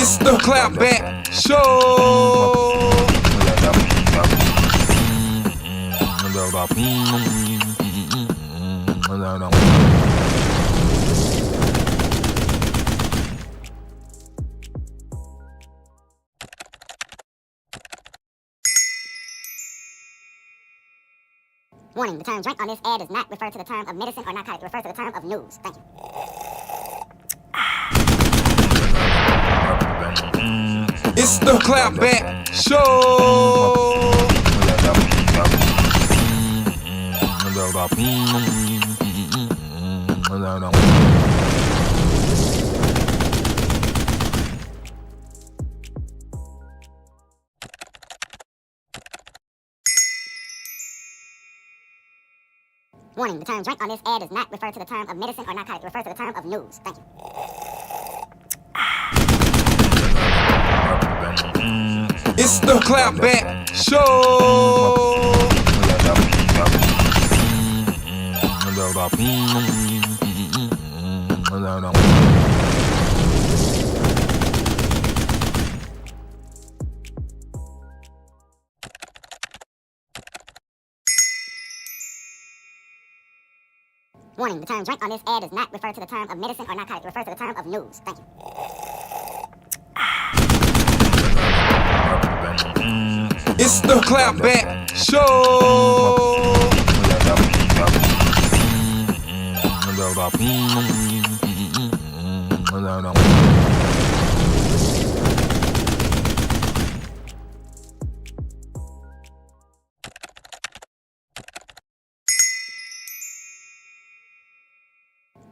It's the Clapback Show. Warning, the term drink on this ad does not refer to the term of medicine or narcotic. It refers to the term of news. Thank you. It's the Clapback Show. Warning, the term drink on this ad does not refer to the term of medicine or narcotic. It refers to the term of news. Thank you. It's the Clapback Show. Warning, the term drink on this ad does not refer to the term of medicine or narcotic. It refers to the term of news. Thank you. It's the Clapback Show.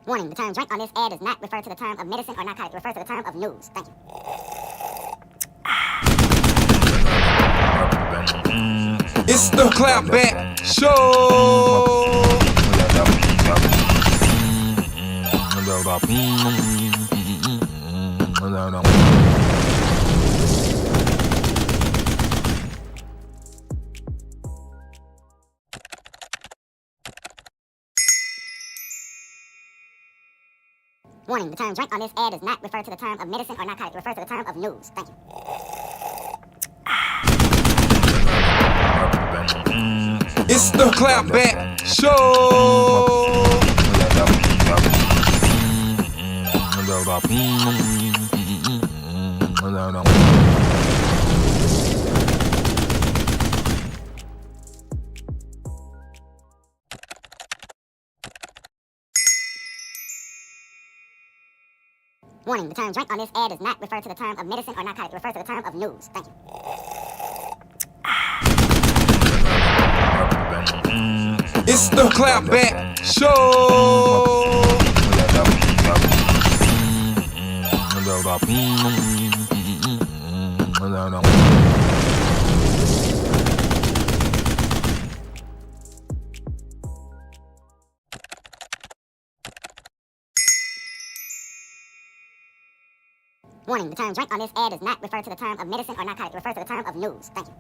Warning, the term drink on this ad does not refer to the term of medicine or narcotic. It refers to the term of news. Thank you. It's the Clapback Show. Warning, the term drink on this ad does not refer to the term of medicine or narcotic. It refers to the term of news. Thank you. It's the Clapback Show. Warning, the term drink on this ad does not refer to the term of medicine or narcotic. It refers to the term of news. Thank you. It's the Clapback Show. Warning, the term drink on this ad does not refer to the term of medicine or narcotic. It refers to the term of news. Thank you.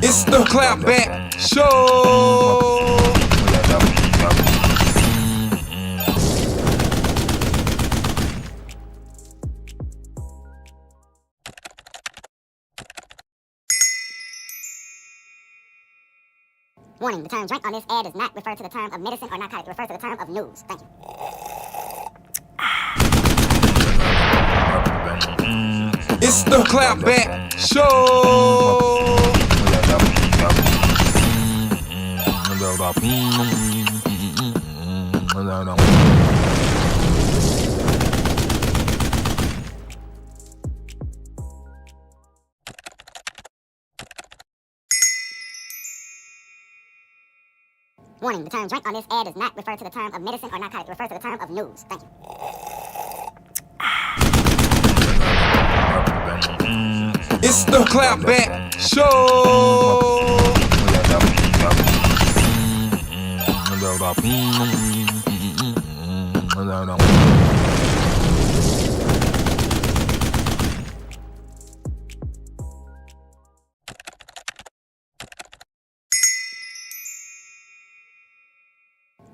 It's the Clapback Show. Warning, the term drink on this ad does not refer to the term of medicine or narcotic. It refers to the term of news. Thank you. It's the Clapback Show. Warning, the term drink on this ad does not refer to the term of medicine or narcotic. It refers to the term of news. Thank you. It's the Clapback Show.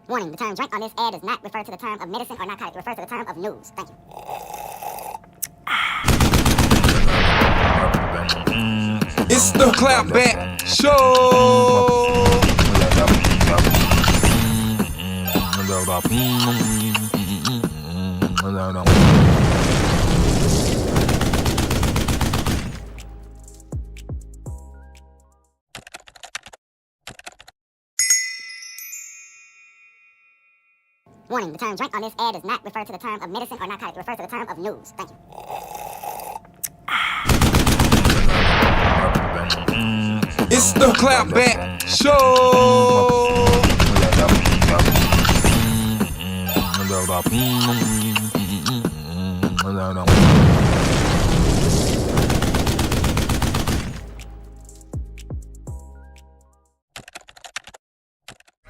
Warning, the term drink on this ad does not refer to the term of medicine or narcotic. It refers to the term of news. Thank you. It's the clapback show. Warning, the term drink on this ad does not refer to the term of medicine or narcotic. It refers to the term of news. Thank you. It's the clapback show.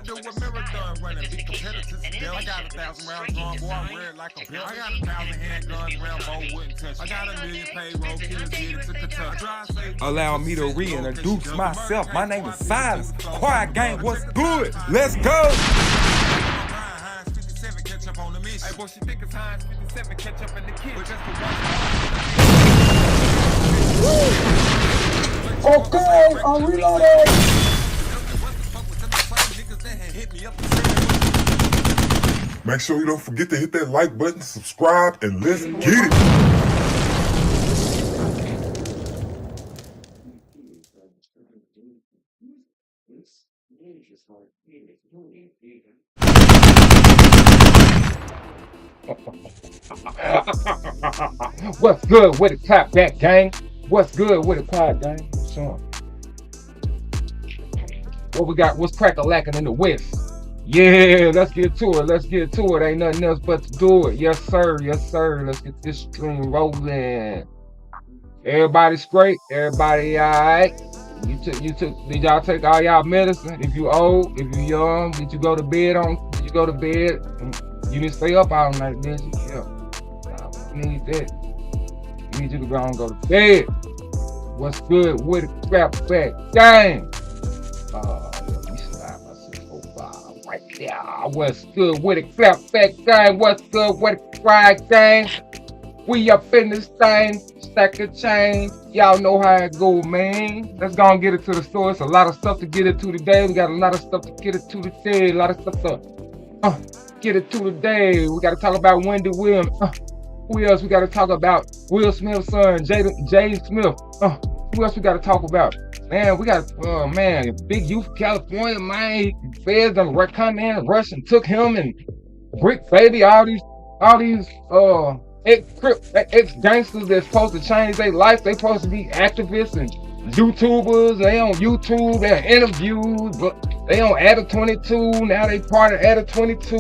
Do a marathon running, be competitors. Damn, I got 1,000 rounds drawn, boy, I'm red like a bill. I got 1,000 handguns, Rambo wouldn't touch. I got 1,000,000 payroll, killers did it to Kentucky. Allow me to reintroduce myself. My name is Silas. Quiet Gang, what's good? Let's go. Hines 57, catch up on the mission. Hey, boy, she thick as Hines 57, catch up in the kid. Just to watch. Okay, I'm reloading. Make sure you don't forget to hit that like button, subscribe, and let's get it. What's good with the clapback gang? What's good with the quiet gang? Sean. What we got? What's crack-a-lacking in the West? Yeah, let's get to it. Let's get to it. Ain't nothing else but to do it. Yes, sir. Yes, sir. Let's get this stream rolling. Everybody straight? Everybody all right? Did y'all take all y'all medicine? If you old, if you young, did you go to bed? You didn't stay up all night, did you? Yeah. You need that. You need you to go and go to bed. What's good with the clapback gang? Let me slide myself over right there. What's good with the clapback gang? What's good with the quiet gang? We up in this thing, stack of change. Y'all know how it go, man. Let's go and get it to the store. It's a lot of stuff to get it to today. We got a lot of stuff to get it to today. A lot of stuff to get it to today. We got to talk about Wendy Williams. Who else we got to talk about? Will Smith's son, Jadin Smith. Who else we got to talk about? Man, we got, big youth from California, man. Feds done come in and rushed and took him and Brick Baby, all these ex-gangsters that's supposed to change their life. They supposed to be activists and YouTubers. They on YouTube, they're interviewed, but they on Adder 22. Now they part of Adder 22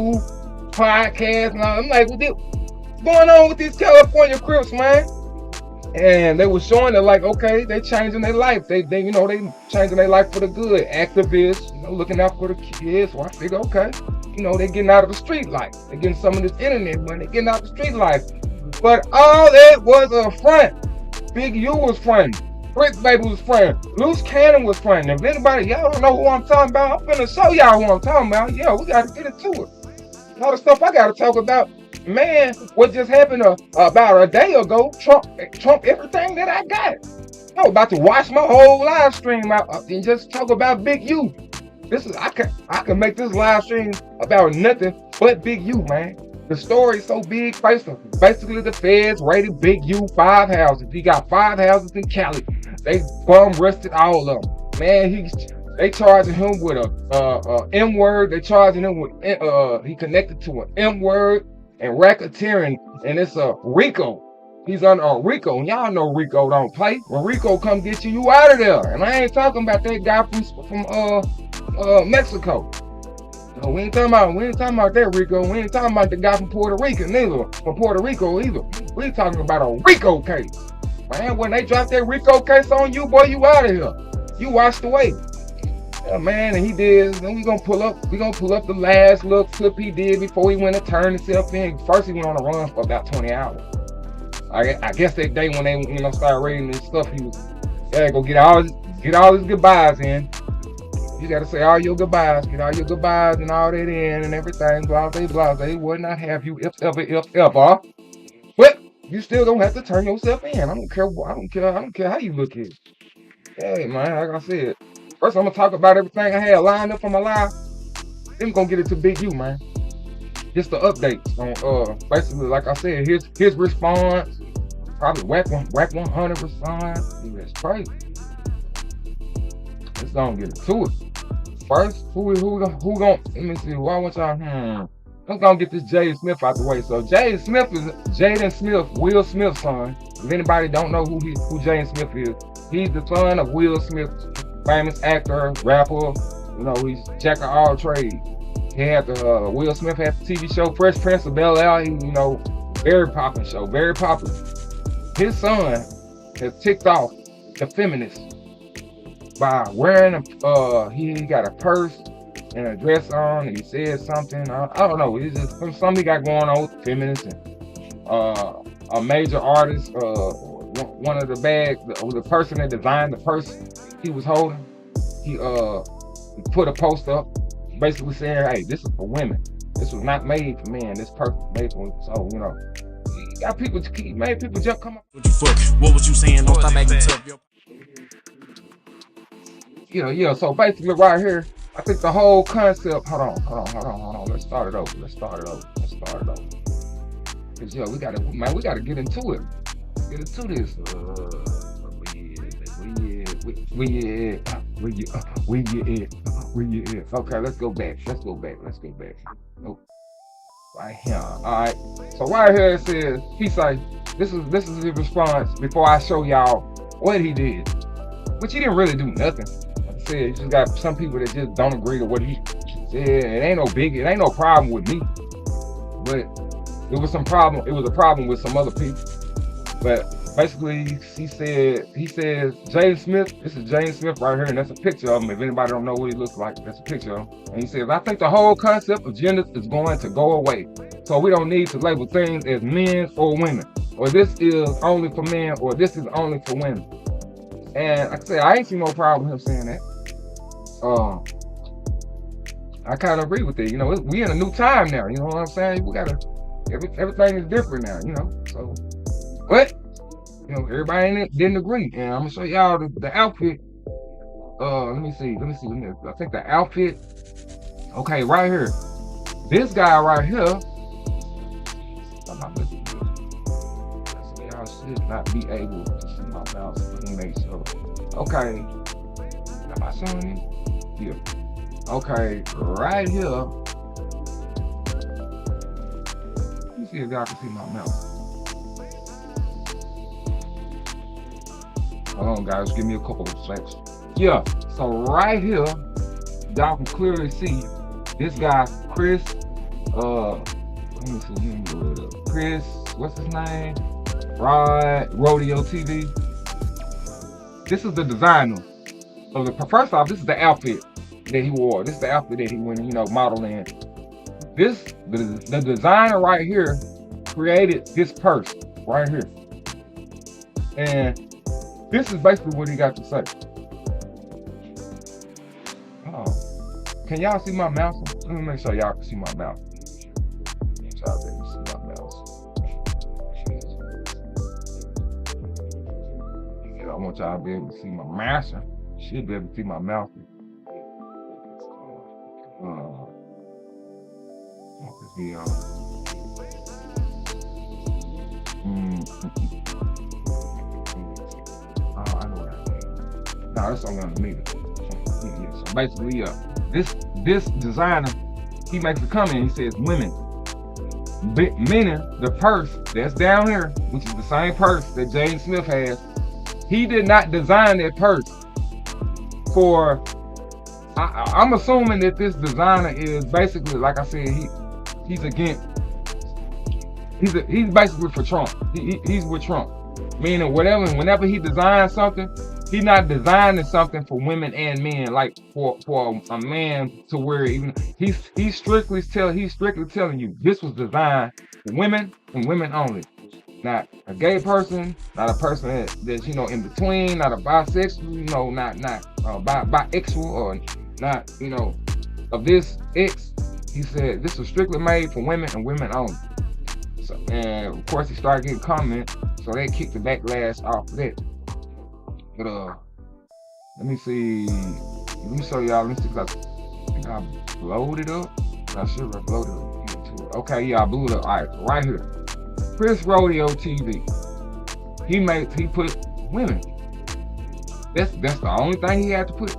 podcast. Now I'm like, what's going on with these California Crips, man? And they were showing that, like, okay, they changing their life. They changing their life for the good. Activists, looking out for the kids. So I figure, okay, they getting out of the street life. They getting some of this internet money. They getting out of the street life. But all that was a front. Big U was fronting. Brick Baby was fronting. Loose Cannon was fronting. If anybody, y'all don't know who I'm talking about, I'm finna show y'all who I'm talking about. Yeah, we gotta get into it. A lot of stuff I gotta talk about. Man, what just happened about a day ago, Trump everything that I got. I was about to watch my whole live stream out and just talk about Big U. I can make this live stream about nothing but Big U, man. The story is so big. Basically, the feds raided Big U 5 houses. He got 5 houses in Cali. They bum arrested all of them. Man, they charging him with a M-word. They charging him with he connected to an M-word and racketeering, and it's a RICO. He's under a RICO, and y'all know RICO don't play. When RICO come get you, you out of there. And I ain't talking about that guy from Mexico. No, we ain't talking about that RICO. We ain't talking about the guy from Puerto Rico either. We talking about a RICO case. Man, when they drop that RICO case on you, boy, you out of here. You washed away. Yeah, man, and he did. Then we gonna pull up the last little clip he did before he went and turned himself in. First he went on a run for about 20 hours. I guess that day when they started raiding his stuff, he was go get all his goodbyes in. You gotta say all your goodbyes, get all your goodbyes and all that in and everything, blah, blah, blah. They would not have you if ever. But you still don't have to turn yourself in. I don't care how you look at it. Hey man, like I said, first I'm gonna talk about everything I had lined up for my live. Then I'm gonna get into Big U, man. Just the updates on basically like I said, his response, probably whack 100 response. Dude, that's crazy. Let's go and get into it. First, who gonna let me see, why want y'all let's go get this Jadin Smith out the way. So Jadin Smith is Jadin Smith, Will Smith's son. If anybody don't know who Jadin Smith is, he's the son of Will Smith, famous actor, rapper. You know, he's jack of all trades. He had the Will Smith had the TV show Fresh Prince of Bel-Air. You know, very popular show, very popular. His son has ticked off the feminists by wearing he got a purse and a dress on, and he said something. I don't know. It's just something he got going on with feminists and a major artist. One of the person that designed the purse he was holding. He put a post up, basically saying, "Hey, this is for women. This was not made for men. This purse was made for." So you know, he got people made people just come up. What was you saying? Don't stop acting tough. Yeah. So basically, right here, I think the whole concept. Hold on. Let's start it over. Cause we gotta get into it. Get into this. Okay, let's go back. Nope. Right here. All right. So right here it says he say this is his response before I show y'all what he did, which he didn't really do nothing. Like I said, you just got some people that just don't agree to what he said. It ain't no problem with me, but it was a problem with some other people. But basically, he says, Jadin Smith, this is Jadin Smith right here, and that's a picture of him. If anybody don't know what he looks like, that's a picture of him. And he says, I think the whole concept of gender is going to go away. So we don't need to label things as men or women, or this is only for men, or this is only for women. And like I said, I ain't seen no problem with him saying that. I kind of agree with it. You know, we in a new time now. You know what I'm saying? We gotta, everything is different now. You know, so but. You know, everybody didn't agree, and I'm gonna show y'all the outfit. Let me see. I think the outfit. Okay, right here. This guy right here. I'm not listening to this. Y'all should not be able to see my mouse. Let me make sure. Okay. Am I showing you? Yeah. Okay, right here. Let me see if y'all can see my mouse. Hold on, guys, give me a couple of seconds. Yeah, so right here, y'all can clearly see this guy, Chris, Chris, what's his name? Rodeo TV. This is the designer. So first off, this is the outfit that he wore. This is the outfit that he went, modeling. The designer right here created this purse right here. And this is basically what he got to say. Can y'all see my mouse? Let me make sure y'all can see my mouse. Y'all can see my mouse. I want y'all to be able to see my mouse. Should be able to see my mouse. I know that. No, that's only underneath it. Yeah, so basically, this designer, he makes a comment. He says, "Women," meaning the purse that's down here, which is the same purse that Jadin Smith has. He did not design that purse for. I'm assuming that this designer is basically, like I said, he's against. He's basically for Trump. He's with Trump. Meaning whenever he designs something, he's not designing something for women and men, like for a man to wear. Even he's strictly telling you this was designed for women and women only. Not a gay person, not a person that's in between, not a bisexual, not bisexual or not, you know, of this X, he said this was strictly made for women and women only. So, and of course he started getting comments, so they kicked the backlash off of that. But let me see. Let me show y'all. Let me see, cause I think I blowed it up. I should have blowed it up. Okay, yeah, I blew it up. All right, so right here, Chris Rodeo TV. He put women. That's the only thing he had to put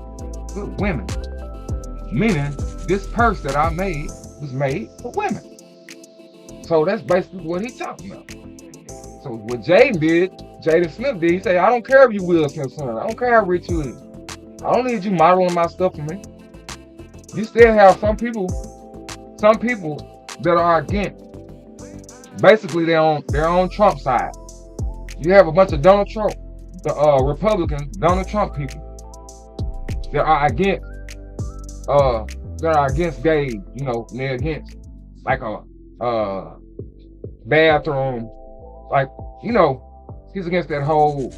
women. Meaning this purse that I made was made for women. So that's basically what he's talking about. So what Jadin Smith did, he said, I don't care if you Will Smith's son. I don't care how rich you is. I don't need you modeling my stuff for me. You still have some people that are against. Basically, they're on Trump's side. You have a bunch of Donald Trump, the Republican Donald Trump people that are against gays. You know, they're against like a bathroom, like, you know, he's against that whole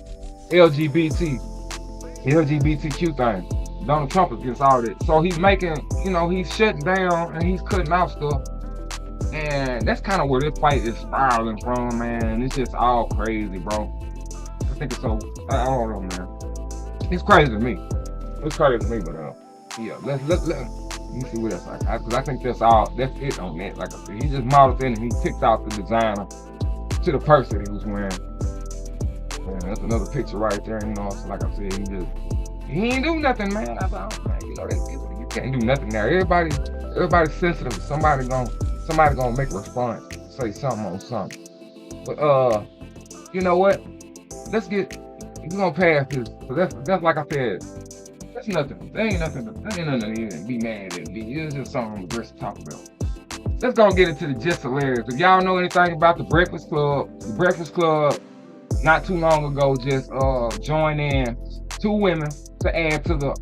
LGBTQ thing. Donald Trump is against all that. So he's making, you know, he's shutting down and he's cutting out stuff. And that's kind of where this fight is spiraling from, man. It's just all crazy, bro. I think it's so, I don't know, man. It's crazy to me. It's crazy to me, but yeah, let me see what else. Because I think that's it on that. Like I said, he just modeled it and he picked out the designer to the purse that he was wearing. And that's another picture right there, you know. So like I said, he ain't do nothing, man. I thought, man, you know, you can't do nothing there. Everybody's sensitive. Somebody gonna make a response, say something on something. But you know what? We're gonna pass this. So that's like I said, that's nothing. That ain't nothing to even be mad at. It's just something to talk about. Let's go get into the Just Hilarious. If y'all know anything about the Breakfast Club, not too long ago just joined in 2 women to add to the.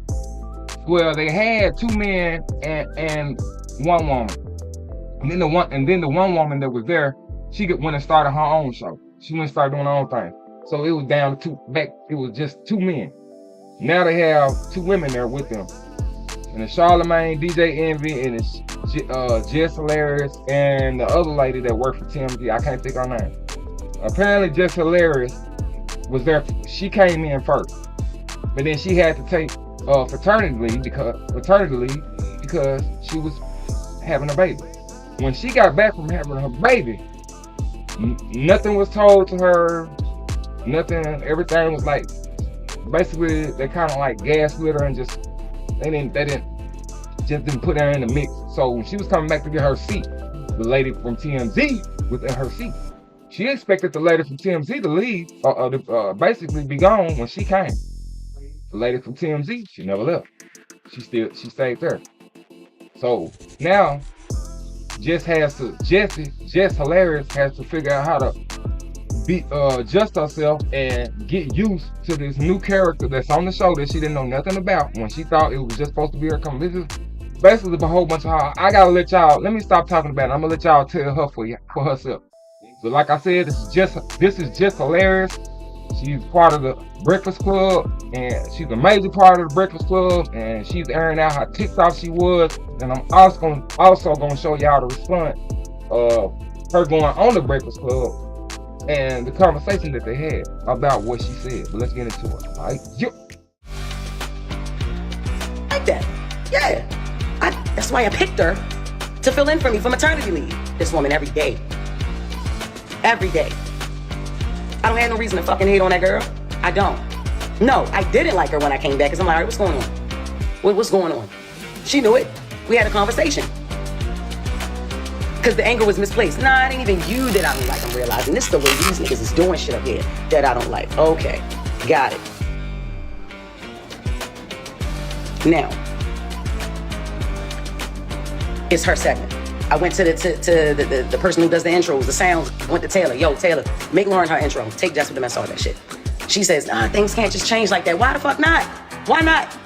Well, they had 2 men and 1 woman. And then the one woman that was there, she went and started her own show. She went and started doing her own thing. So it was down to it was just 2 men. Now they have 2 women there with them. And it's Charlamagne, DJ Envy, and it's Just Hilarious, and the other lady that worked for TMZ. I can't think her name. Apparently Just Hilarious was there. She came in first. But then she had to take paternity leave because she was having a baby. When she got back from having her baby, nothing was told to her. Nothing. Everything was like, basically they kind of like gaslit her and just they didn't put her in the mix. So when she was coming back to get her seat, the lady from TMZ was in her seat. She expected the lady from TMZ to leave, basically be gone when she came. The lady from TMZ, she never left. She stayed there. So now, Just Hilarious has to figure out how to adjust herself and get used to this new character that's on the show that she didn't know nothing about when she thought it was just supposed to be her coming. This is basically a whole bunch of her. I gotta let me stop talking about it. I'm gonna let y'all tell her for herself. But like I said, this is just Hilarious. She's part of the Breakfast Club, and she's a major part of the Breakfast Club, and she's airing out how ticked off she was. And I'm also gonna show y'all the response of her going on the Breakfast Club and the conversation that they had about what she said. But let's get into it. All right? Yep. Like that. Yeah. That's why I picked her to fill in for me for maternity leave. This woman every day. Every day. I don't have no reason to fucking hate on that girl. I don't. No, I didn't like her when I came back because I'm like, all right, what's going on? What's going on? She knew it. We had a conversation. Because the anger was misplaced. Nah, it ain't even you that I don't like. I'm realizing this is the way these niggas is doing shit up here that I don't like. Okay, got it. Now, it's her segment. I went to the person who does the intros, the sounds, went to Taylor. Yo, Taylor, make Lauren her intro. Take Jess with the mess, all that shit. She says, nah, things can't just change like that. Why the fuck not? Why not?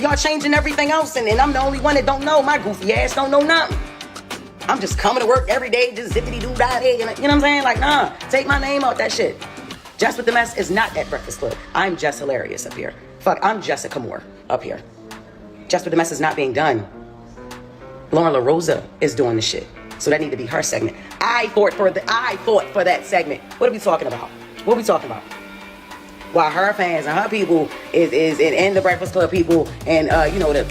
Y'all changing everything else, and I'm the only one that don't know. My goofy ass don't know nothing. I'm just coming to work every day, just zippity-doo-dah-day. You know what I'm saying? Like, nah, take my name out that shit. Jess with the mess is not that Breakfast Club. I'm Just Hilarious up here. Fuck, I'm Jessica Moore up here. Just With the Mess is not being done. Lauren LaRosa is doing the shit. So that need to be her segment. I fought for that segment. What are we talking about? What are we talking about? While her fans and her people and the Breakfast Club people and the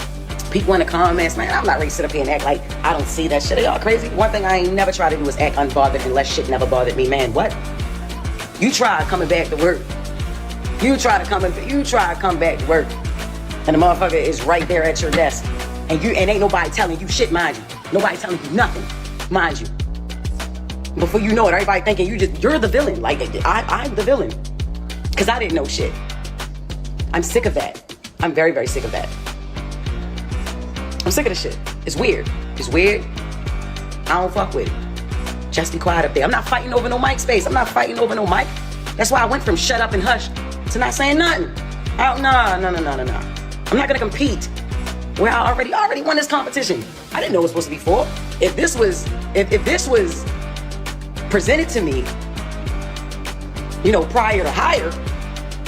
people in the comments, man, I'm not ready to sit up here and act like I don't see that shit. Are y'all crazy? One thing I ain't never try to do is act unbothered unless shit never bothered me, man. What? You try coming back to work. You try to come back to work, and the motherfucker is right there at your desk, and ain't nobody telling you shit, mind you. Nobody telling you nothing, mind you. Before you know it, everybody thinking you're the villain. Like I'm the villain, cause I didn't know shit. I'm sick of that. I'm very, very sick of that. I'm sick of this shit. It's weird. It's weird. I don't fuck with it. Just be quiet up there. I'm not fighting over no mic space. I'm not fighting over no mic. That's why I went from shut up and hush to not saying nothing. No. I'm not gonna compete where I already won this competition. I didn't know it was supposed to be for. If this was presented to me, prior to hire,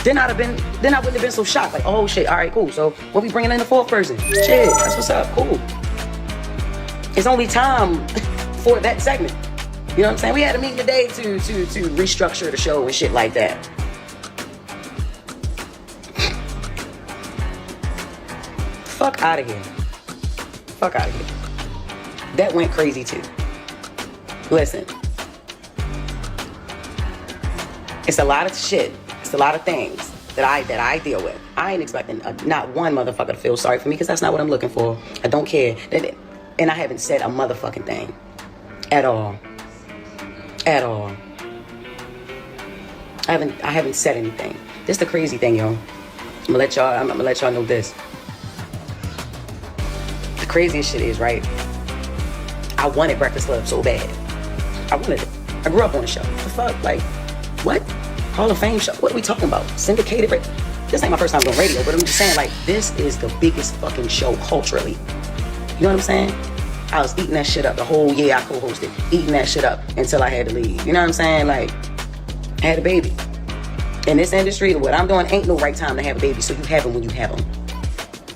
then I wouldn't have been so shocked. Like, oh shit, all right, cool. So what we bringing in the fourth person? Shit, that's what's up. Cool. It's only time for that segment. You know what I'm saying? We had a meeting today to restructure the show and shit like that. Fuck out of here. Fuck out of here. That went crazy too. Listen. It's a lot of shit. It's a lot of things that I deal with. I ain't expecting not one motherfucker to feel sorry for me because that's not what I'm looking for. I don't care. And I haven't said a motherfucking thing. At all. At all. I haven't said anything. This is the crazy thing, yo. I'm gonna let y'all know this. The craziest shit is, right? I wanted Breakfast Club so bad. I wanted it. I grew up on the show. What the fuck? Like, what? Hall of Fame show? What are we talking about? Syndicated? This ain't my first time doing radio, but I'm just saying, like, this is the biggest fucking show culturally. You know what I'm saying? I was eating that shit up the whole year I co-hosted. Eating that shit up until I had to leave. You know what I'm saying? Like, I had a baby. In this industry, what I'm doing ain't no right time to have a baby, so you have them when you have them.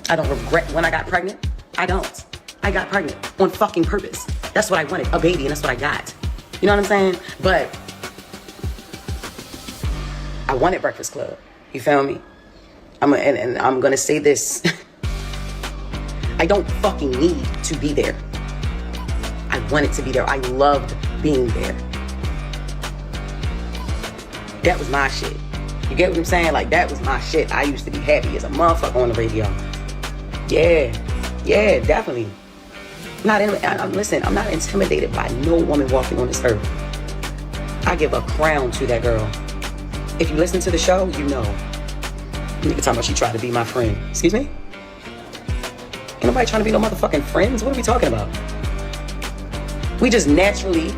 I don't regret when I got pregnant. I don't. I got pregnant on fucking purpose. That's what I wanted, a baby, and that's what I got. You know what I'm saying? But I wanted Breakfast Club. You feel me? And I'm gonna say this. I don't fucking need to be there. I wanted to be there. I loved being there. That was my shit. You get what I'm saying? Like, that was my shit. I used to be happy as a motherfucker on the radio. Yeah, definitely. Listen, I'm not intimidated by no woman walking on this earth. I give a crown to that girl. If you listen to the show, you know. Nigga talking about she tried to be my friend. Excuse me? Ain't nobody trying to be no motherfucking friends. What are we talking about? We just naturally,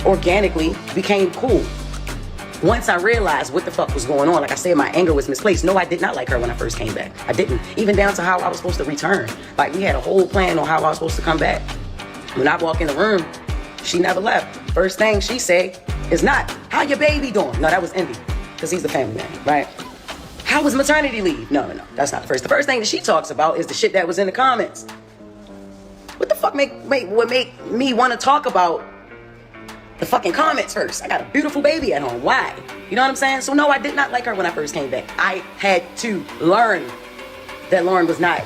organically became cool. Once I realized what the fuck was going on, like I said, my anger was misplaced. No, I did not like her when I first came back. I didn't. Even down to how I was supposed to return. Like, we had a whole plan on how I was supposed to come back. When I walk in the room, she never left. First thing she said is not, how your baby doing? No, that was Envy, because he's the family man, right? How was maternity leave? No, that's not the first. The first thing that she talks about is the shit that was in the comments. What the fuck would make me want to talk about the fucking comments first? I got a beautiful baby at home. Why? You know what I'm saying? So no, I did not like her when I first came back. I had to learn that Lauren was not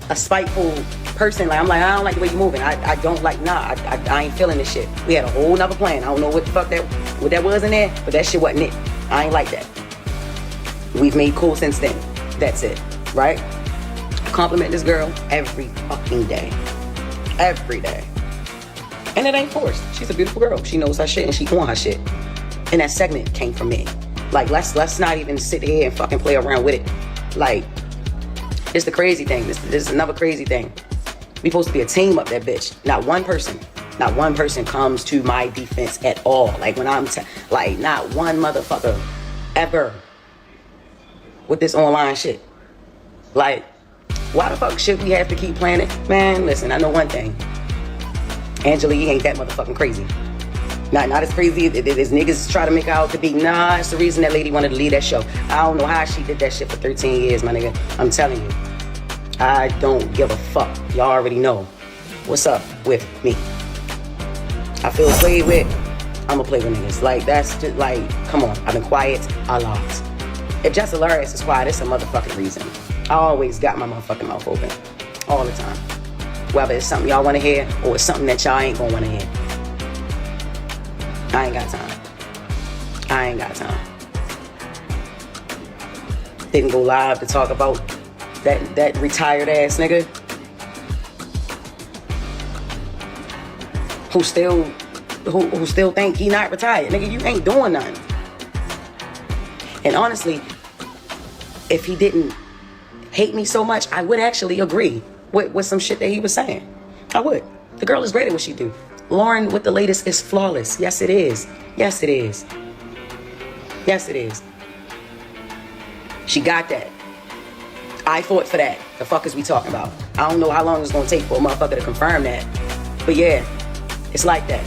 a spiteful person. Like, I'm like, I don't like the way you're moving. I don't like, I ain't feeling this shit. We had a whole nother plan. I don't know what the fuck what that was in there, but that shit wasn't it. I ain't like that. We've made cool since then. That's it, right? I compliment this girl every fucking day. Every day. And it ain't forced. She's a beautiful girl. She knows her shit and she on her shit. And that segment came from me. Like, let's not even sit here and fucking play around with it. Like, it's the crazy thing. This is another crazy thing. We supposed to be a team up that bitch. Not one person comes to my defense at all. Like, when I'm like, not one motherfucker ever with this online shit. Like, why the fuck should we have to keep playing it? Man, listen, I know one thing. Angela Yee ain't that motherfucking crazy. Not as crazy as niggas try to make her out to be. Nah, it's the reason that lady wanted to leave that show. I don't know how she did that shit for 13 years, my nigga. I'm telling you. I don't give a fuck. Y'all already know what's up with me. I feel played with, I'ma play with niggas. Like, that's just like, come on. I've been quiet a lot. If Just Hilarious is quiet, it's a motherfucking reason. I always got my motherfucking mouth open. All the time. Whether it's something y'all wanna hear or it's something that y'all ain't gonna wanna hear. I ain't got time. I ain't got time. Didn't go live to talk about that retired ass nigga who still think he not retired. Nigga, you ain't doing nothing. And honestly, if he didn't hate me so much, I would actually agree with some shit that he was saying. I would. The girl is great at what she do. Lauren with the latest is flawless. Yes, it is. Yes, it is. Yes, it is. She got that. I fought for that. The fuck is we talking about? I don't know how long it's gonna take for a motherfucker to confirm that. But yeah, it's like that.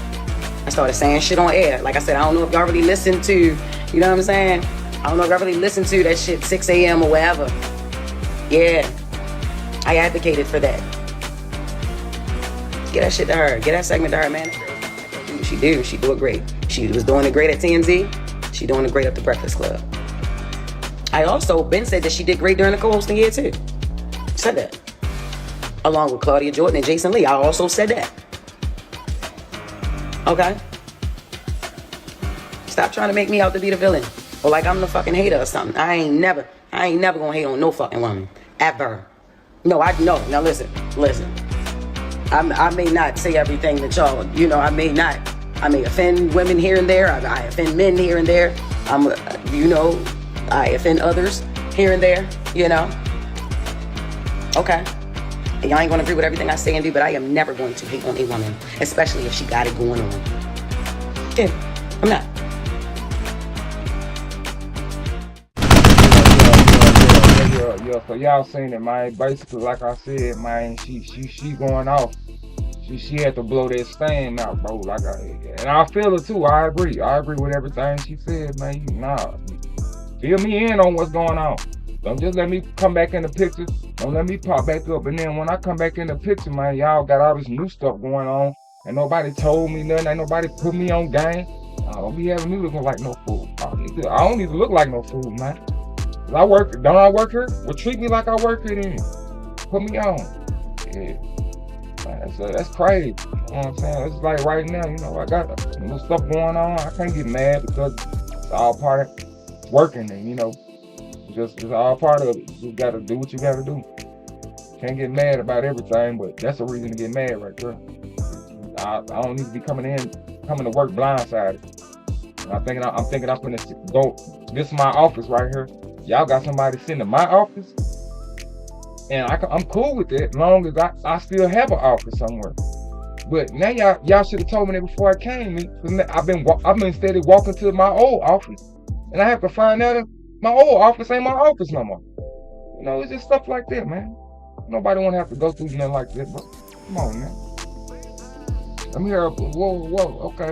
I started saying shit on air. Like I said, I don't know if y'all really listen to, you know what I'm saying? I don't know if y'all really listen to that shit 6 a.m. or whatever. Yeah, I advocated for that. Get that shit to her. Get that segment to her, man. She do it great. She was doing it great at TMZ. She doing it great at the Breakfast Club. I also been said that she did great during the co-hosting year too. Said that. Along with Claudia Jordan and Jason Lee. I also said that. Okay? Stop trying to make me out to be the villain. Or like I'm the fucking hater or something. I ain't never gonna hate on no fucking woman. Ever. No. Now listen. I may not say everything that y'all, you know, I may offend women here and there. I offend men here and there. I offend others here and there, you know. Okay. And y'all ain't gonna agree with everything I say and do, but I am never going to hate on a woman, especially if she got it going on. Yeah, I'm not. Yeah. So y'all seen it, man. Basically, like I said, man, she going off. She had to blow that stain out, bro. And I feel it too. I agree with everything she said, man. Fill me in on what's going on. Don't just let me come back in the picture. Don't let me pop back up. And then when I come back in the picture, man, y'all got all this new stuff going on. And nobody told me nothing. Ain't nobody put me on game. I don't be having me looking like no fool. I don't need to look like no fool, man. Don't I work here? Well, treat me like I work here then. Put me on. Yeah. Man, that's crazy. You know what I'm saying? It's like right now, you know, I got new stuff going on. I can't get mad because it's all part of working and, you know, it's all part of it. You gotta do what you gotta do. Can't get mad about everything, but that's a reason to get mad right there. I don't need to be coming to work blindsided. I'm thinking I'm gonna go. This is my office right here. Y'all got somebody sitting in my office, and I'm cool with that as long as I still have an office somewhere. But now y'all should have told me that before I came. I've been steady walking to my old office, and I have to find out that my old office ain't my office no more. You know, it's just stuff like that, man. Nobody want to have to go through nothing like that, but come on, man. I'm here. Whoa, okay.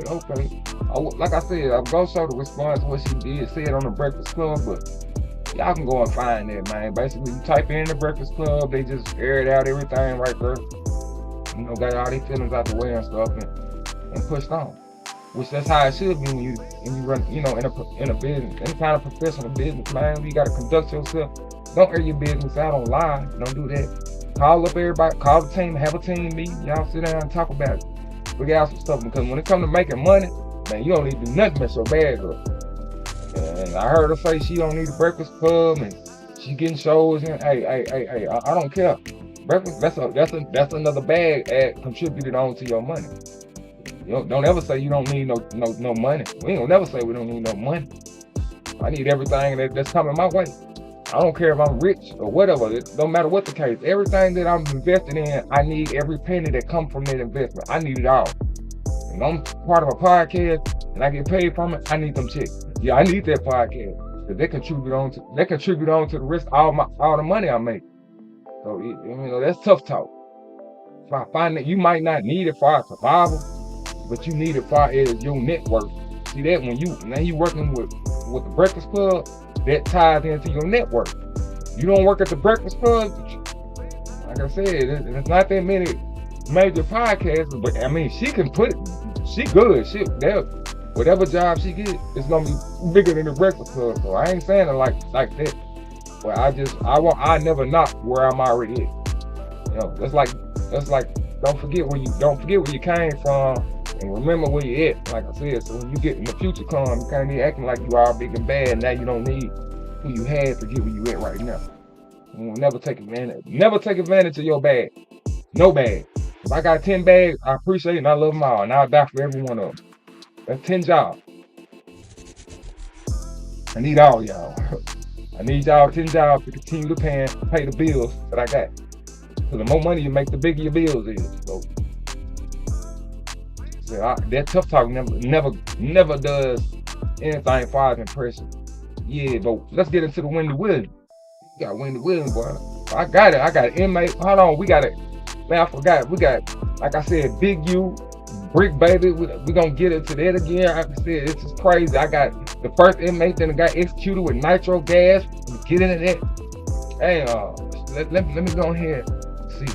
Like I said, I'm gonna show the response to what she did, say it on the Breakfast Club, but y'all can go and find that, man. Basically, you type in the Breakfast Club, they just aired out everything right there. You know, got all these feelings out the way and stuff, and pushed on. Which that's how it should be when you run, you know, in a business, any kind of professional business, man. You gotta conduct yourself. Don't air your business out on live. Don't do that. Call up everybody, call the team, have a team meeting. Y'all sit down and talk about it. Figure out some stuff, because when it comes to making money, man, you don't need to do nothing but your bag up. And I heard her say she don't need a Breakfast Club and she getting shows and hey, I don't care. Breakfast, that's another bag contributed on to your money. You don't ever say you don't need no money. We ain't gonna never say we don't need no money. I need everything that's coming my way. I don't care if I'm rich or whatever. It don't matter what the case. Everything that I'm invested in, I need every penny that comes from that investment. I need it all. And I'm part of a podcast and I get paid from it, I need them checks. Yeah, I need that podcast. Because they contribute on to the rest of all the money I make. So you know, that's tough talk. So I find that you might not need it for our survival, but you need it for your network. See that when you working with the Breakfast Club, that ties into your network. You don't work at the Breakfast Club, Like I said, it's not that many major podcasts, but I mean, she can put it. She good. Whatever job she get, it's gonna be bigger than the Breakfast Club. So I ain't saying it like that. But I never knock where I'm already at. You know, that's like don't forget where you came from and remember where you at. Like I said, so when you get in the future come, you kind of be acting like you are big and bad. Now you don't need who you had to get where you at right now. You will never take advantage. Never take advantage of your bag. No bag. If I got 10 bags, I appreciate it and I love them all. And I'll die for every one of them. That's 10 jobs. I need all y'all. I need y'all 10 jobs to continue to pay the bills that I got. So the more money you make, the bigger your bills is. So that tough talk never does anything far as impression. Yeah, but let's get into the Wendy Williams. You got Wendy Williams, boy. I got it. I got an inmate. Hold on, we got it. Man, I forgot. We got, like I said, Big U, Brick Baby. We gonna get into that again. Like I said, it's just crazy. I got the first inmate that got executed with nitro gas. We'll get into that. Hey, let me go ahead and see.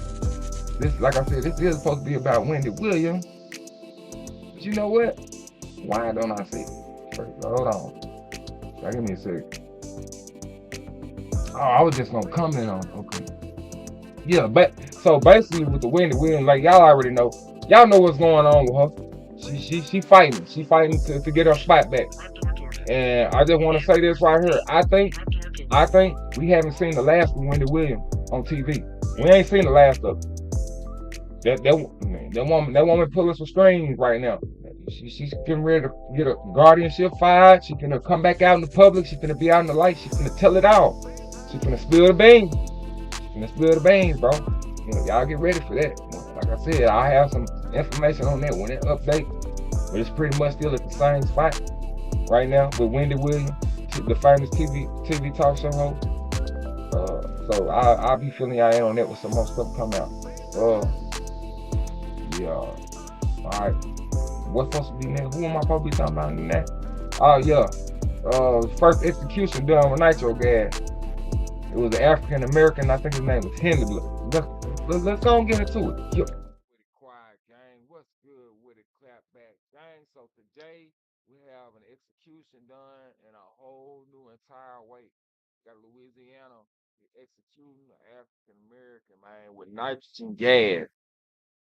This, like I said, this is supposed to be about Wendy Williams. But you know what? Why don't I see it? Hold on. Give me a sec. Oh, I was just gonna comment on it. Okay. Yeah, but so basically with the Wendy Williams, like y'all already know. Y'all know what's going on with her. She fighting. She fighting to get her spot back. And I just want to say this right here. I think we haven't seen the last of Wendy Williams on TV. We ain't seen the last of it. That woman pulling some strings right now. She's getting ready to get a guardianship fired. She's gonna come back out in the public. She's gonna be out in the light. She's gonna tell it all. She's gonna spill the beans. She's gonna spill the beans, bro. You know, y'all get ready for that. Like I said, I have some information on that when it updates. But it's pretty much still at the same spot right now with Wendy Williams, the famous TV talk show host. So I'll be feeling y'all in on that with some more stuff come out. Yeah. All right. What's supposed to be next? Who am I supposed to be talking about next? Oh yeah. First execution done with nitro gas. It was an African American. I think his name was Henry. Let's go and get into it. Yo. Quiet gang. What's good with it? Clap back gang. So today we have an execution done in a whole new entire way. Got Louisiana executing an African American man with nitrogen gas.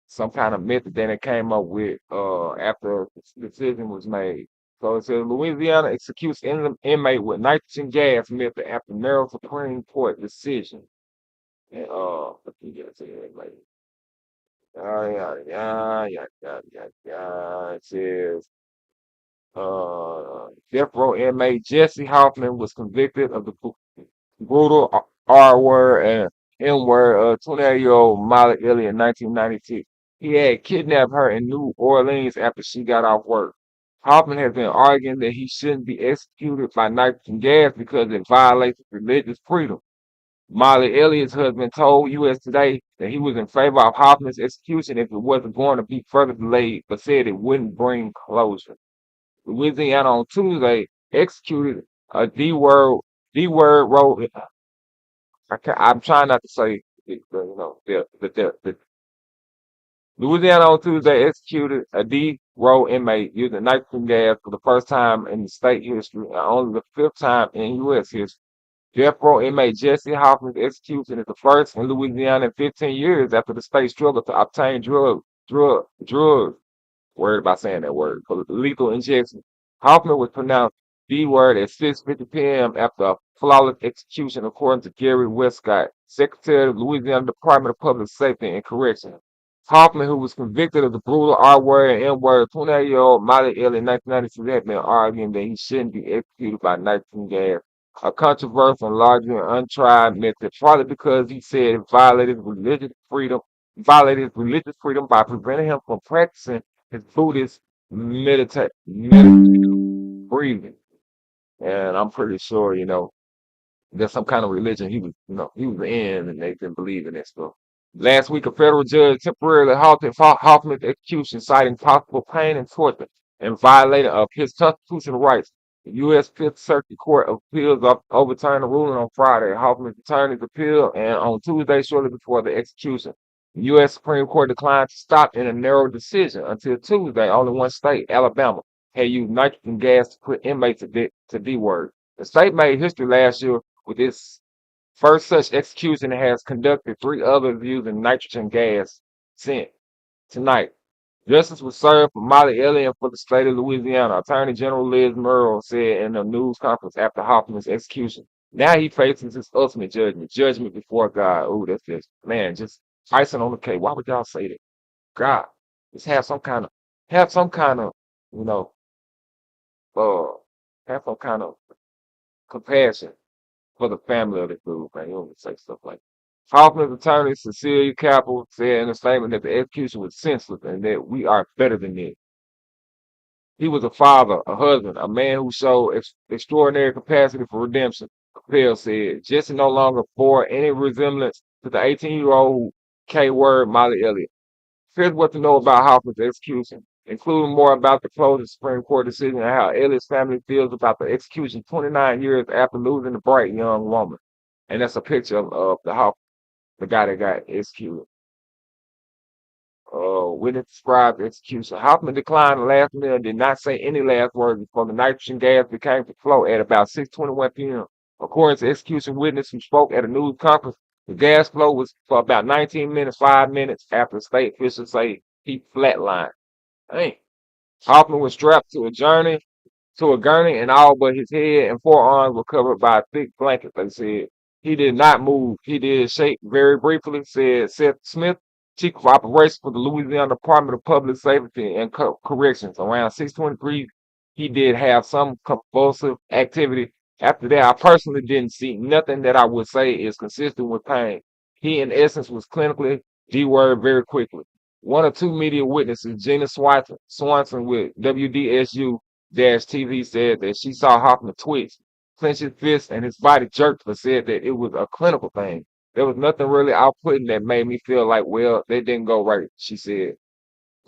Some kind of method that it came up with after the decision was made. So it says Louisiana executes inmate with nitrogen gas method after narrow Supreme Court decision. And let me get to it later. It says death row inmate Jesse Hoffman was convicted of the brutal R word and N word 28-year-old Molly Elliott in 1992. He had kidnapped her in New Orleans after she got off work. Hoffman has been arguing that he shouldn't be executed by nitrogen gas because it violates religious freedom. Molly Elliott's husband told U.S. Today that he was in favor of Hoffman's execution if it wasn't going to be further delayed, but said it wouldn't bring closure. Louisiana on Tuesday executed a D-word road. I'm trying not to say the Louisiana on Tuesday executed a D-row inmate using nitrogen gas for the first time in the state history and only the fifth time in U.S. history. Death row inmate Jesse Hoffman's execution is the first in Louisiana in 15 years after the state struggled to obtain drugs. Worried about saying that word, for lethal injection. Hoffman was pronounced D-word at 6:50 p.m. after a flawless execution, according to Gary Westcott, Secretary of Louisiana Department of Public Safety and Corrections. Hoffman, who was convicted of the brutal R-word and N-word, 28-year-old Molly Elliott in 1993, had been arguing that he shouldn't be executed by nitrogen gas, a controversial and largely untried method, partly because he said it violated religious freedom by preventing him from practicing his Buddhist meditative breathing. And I'm pretty sure, there's some kind of religion he was in, and they didn't believe in that stuff. Last week, a federal judge temporarily halted Hoffman's execution, citing possible pain and torture and violating of his constitutional rights. The U.S. Fifth Circuit Court of Appeals overturned the ruling on Friday. Hoffman's attorneys appealed, and on Tuesday, shortly before the execution, the U.S. Supreme Court declined to stop in a narrow decision. Until Tuesday, only one state, Alabama, had used nitrogen gas to put inmates to D-word. The state made history last year with its first such execution and has conducted 3 others using nitrogen gas since tonight. Justice was served for Molly Elliott for the state of Louisiana. Attorney General Liz Murrow said in a news conference after Hoffman's execution. Now he faces his ultimate judgment before God. Oh, that's just, man, just icing on the cake. Why would y'all say that? God, just have some kind of, you know, uh, have some kind of compassion for the family of the dude, man. You don't say stuff like that. Hoffman's attorney, Cecilia Capel, said in a statement that the execution was senseless and that we are better than this. He was a father, a husband, a man who showed extraordinary capacity for redemption, Capel said. Jesse no longer bore any resemblance to the 18-year-old K-word Molly Elliott. Here's what to know about Hoffman's execution, including more about the closing Supreme Court decision and how Elliott's family feels about the execution 29 years after losing a bright young woman. And that's a picture of the guy that got executed. Witness described the execution. Hoffman declined the last minute and did not say any last words before the nitrogen gas began to flow at about 6:21 p.m. According to execution witness who spoke at a news conference, the gas flow was for about 19 minutes, 5 minutes after state officials say he flatlined. Dang. Hoffman was strapped to a gurney, and all but his head and forearms were covered by a thick blanket, they said. He did not move. He did shake very briefly, said Seth Smith, Chief of Operations for the Louisiana Department of Public Safety and Corrections. Around 6:23, he did have some convulsive activity. After that, I personally didn't see nothing that I would say is consistent with pain. He, in essence, was clinically D-word very quickly. One or two media witnesses, Gina Swanson with WDSU-TV, said that she saw Hoffman twitch, clench his fist, and his body jerked, but said that it was a clinical thing. There was nothing really outputting that made me feel like, well, they didn't go right, she said.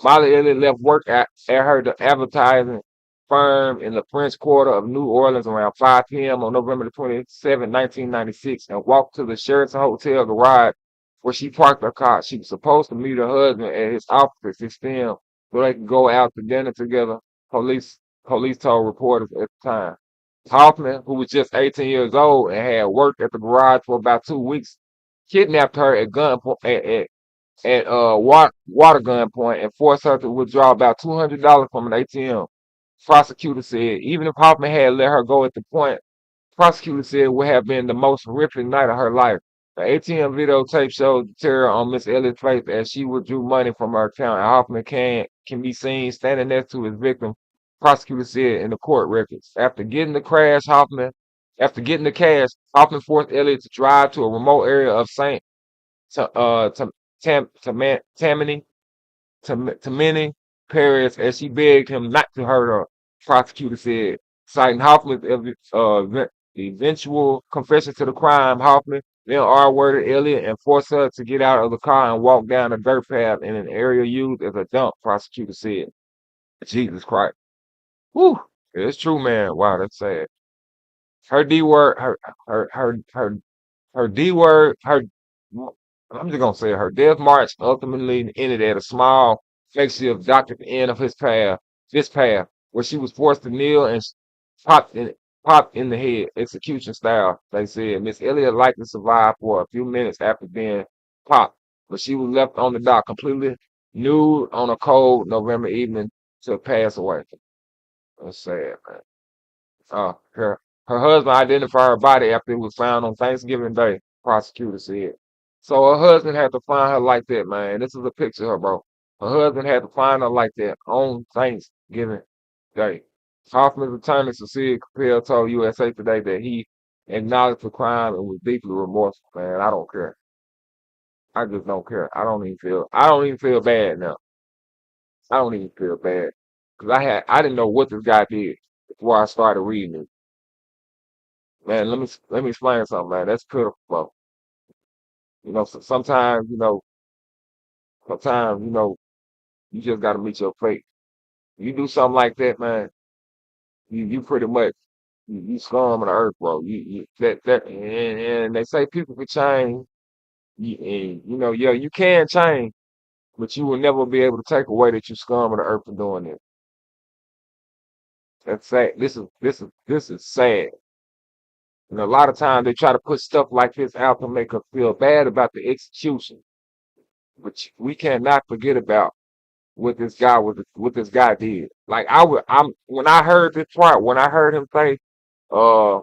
Molly Elliott left work at her advertising firm in the French Quarter of New Orleans around 5 p.m. on November the 27th, 1996, and walked to the Sheraton Hotel garage where she parked her car. She was supposed to meet her husband at his office at 6 p.m. so they could go out to dinner together, police told reporters at the time. Hoffman, who was just 18 years old and had worked at the garage for about 2 weeks, kidnapped her at gunpoint at water gunpoint and forced her to withdraw about $200 from an ATM. Prosecutor said even if Hoffman had let her go at the point, prosecutor said it would have been the most horrific night of her life. The ATM videotape showed the terror on Miss Elliott's face as she withdrew money from her account, and Hoffman can be seen standing next to his victim, prosecutor said in the court records. After getting the cash, Hoffman forced Elliott to drive to a remote area of St. Tammany Paris as she begged him not to hurt her, prosecutor said. Citing Hoffman's eventual confession to the crime, Hoffman then R-worded Elliott and forced her to get out of the car and walk down a dirt path in an area used as a dump, prosecutor said. Jesus Christ. Whew. It's true, man. Wow, that's sad. Her D word, her D word, I'm just gonna say her death march ultimately ended at a small makeshift dock at the end of this path, where she was forced to kneel and popped in the head, execution style, they said. Miss Elliott likely survived for a few minutes after being popped, but she was left on the dock completely nude on a cold November evening to pass away. That's sad, man. Her husband identified her body after it was found on Thanksgiving Day, prosecutor said. So her husband had to find her like that, man. This is a picture of her, bro. Her husband had to find her like that on Thanksgiving Day. Hoffman's attorney, Cecilia Capel, told USA Today that he acknowledged the crime and was deeply remorseful, man. I don't care. I just don't care. I don't even feel bad now. I don't even feel bad. Because I didn't know what this guy did before I started reading it. Man, let me explain something, man. That's pitiful, bro. You know, sometimes, you just gotta meet your fate. You do something like that, man, you pretty much You scum of the earth, bro. And they say people can change. And, yeah, you can change, but you will never be able to take away that you scum of the earth for doing it. That's sad. This is sad. And a lot of times they try to put stuff like this out to make us feel bad about the execution. But we cannot forget about what this guy did. Like when I heard this part, when I heard him say, uh,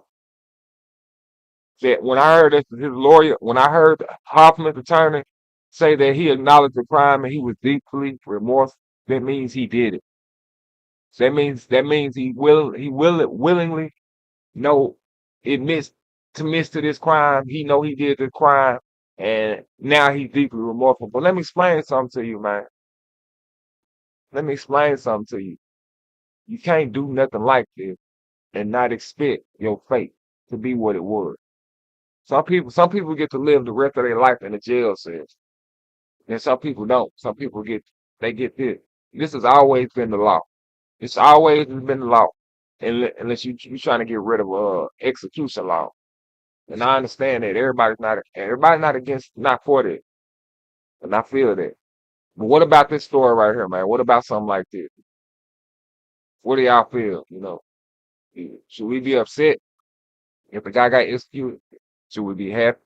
that when I heard that his lawyer, when I heard Hoffman's attorney say that he acknowledged the crime and he was deeply remorseful, that means he did it. That means willingly no admits to this crime. He know he did the crime, and now he's deeply remorseful. But let me explain something to you, man. Let me explain something to you. You can't do nothing like this and not expect your fate to be what it was. Some people get to live the rest of their life in a jail cell, and some people don't. Some people get this. This has always been the law. It's always been the law, unless you trying to get rid of execution law. And I understand that everybody's not against, not for that, and I feel that. But what about this story right here, man? What about something like this? What do y'all feel? Should we be upset if the guy got executed? Should we be happy?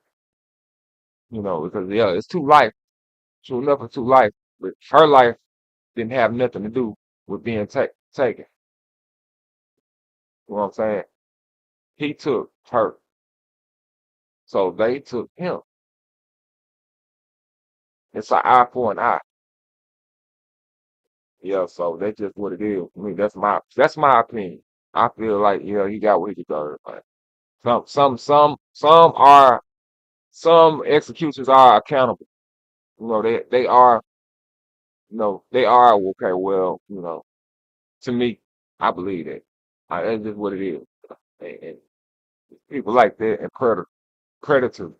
Because yeah, it's two life. True enough, it's two life. But her life didn't have nothing to do with being taken. You know what I'm saying? He took her, so they took him. It's an eye for an eye. Yeah, so that's just what it is. I mean, that's my opinion. I feel like yeah, he got what he deserved. Like some executions are accountable. They are they are okay. Well, to me, I believe that. That's just what it is. And people like that and predator.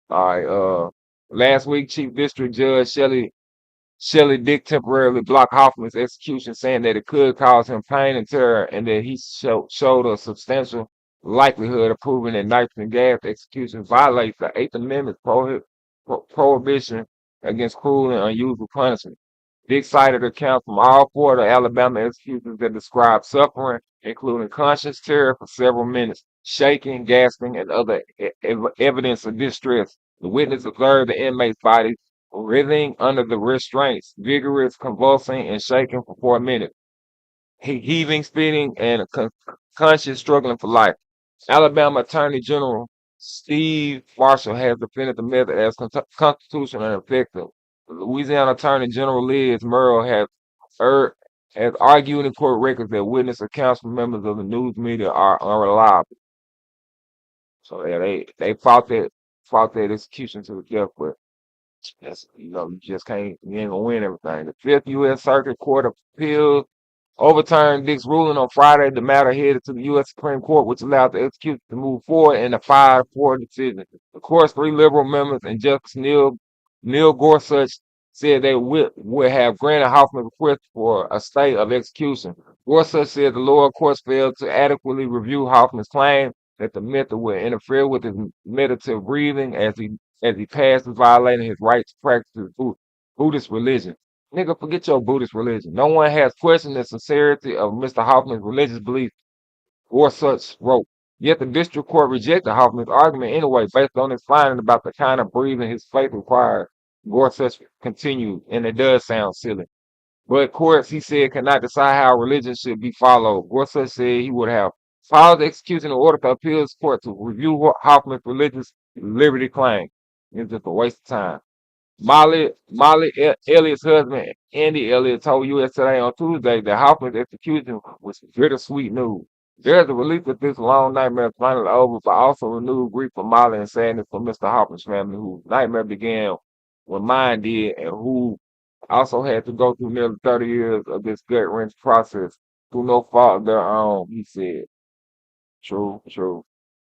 All right. Last week, Chief District Judge Shelley Dick temporarily blocked Hoffman's execution, saying that it could cause him pain and terror, and that he showed a substantial likelihood of proving that knife and gas execution violates the Eighth Amendment prohibition against cruel and unusual punishment. Dick cited accounts from all four of the Alabama executions that described suffering, including conscious terror for several minutes, shaking, gasping, and other evidence of distress. The witness observed the inmate's body writhing under the restraints, vigorous, convulsing, and shaking for 4 minutes, heaving, spitting, and conscious, struggling for life. Alabama Attorney General Steve Marshall has defended the method as constitutional and effective. Louisiana Attorney General Liz Murrow has argued in court records that witness accounts from members of the news media are unreliable. So yeah, they fought that execution to the death, but you just can't, you ain't gonna win everything. The Fifth U.S. Circuit Court of Appeals overturned Dick's ruling on Friday. The matter headed to the U.S. Supreme Court, which allowed the execution to move forward in a 5-4 decision. The court's 3 liberal members and Justice Neil Gorsuch said they would have granted Hoffman's request for a stay of execution. Gorsuch said the lower courts failed to adequately review Hoffman's claim that the method would interfere with his meditative breathing as he passes, violating his right to practice his Buddhist religion. Nigga, forget your Buddhist religion. No one has questioned the sincerity of Mr. Hoffman's religious beliefs, Gorsuch wrote. Yet the district court rejected Hoffman's argument anyway, based on his finding about the kind of breathing his faith required. Gorsuch continued, and it does sound silly. But courts, he said, cannot decide how religion should be followed. Gorsuch said he would have filed the execution in order for appeals court to review Hoffman's religious liberty claim. It's just a waste of time. Molly Elliott's husband, Andy Elliott, told US Today on Tuesday that Hoffman's execution was bittersweet news. There's a relief that this long nightmare is finally over, but also renewed grief for Molly and sadness for Mr. Hoffman's family, whose nightmare began when mine did, and who also had to go through nearly 30 years of this gut-wrench process through no fault of their own, he said. True, true.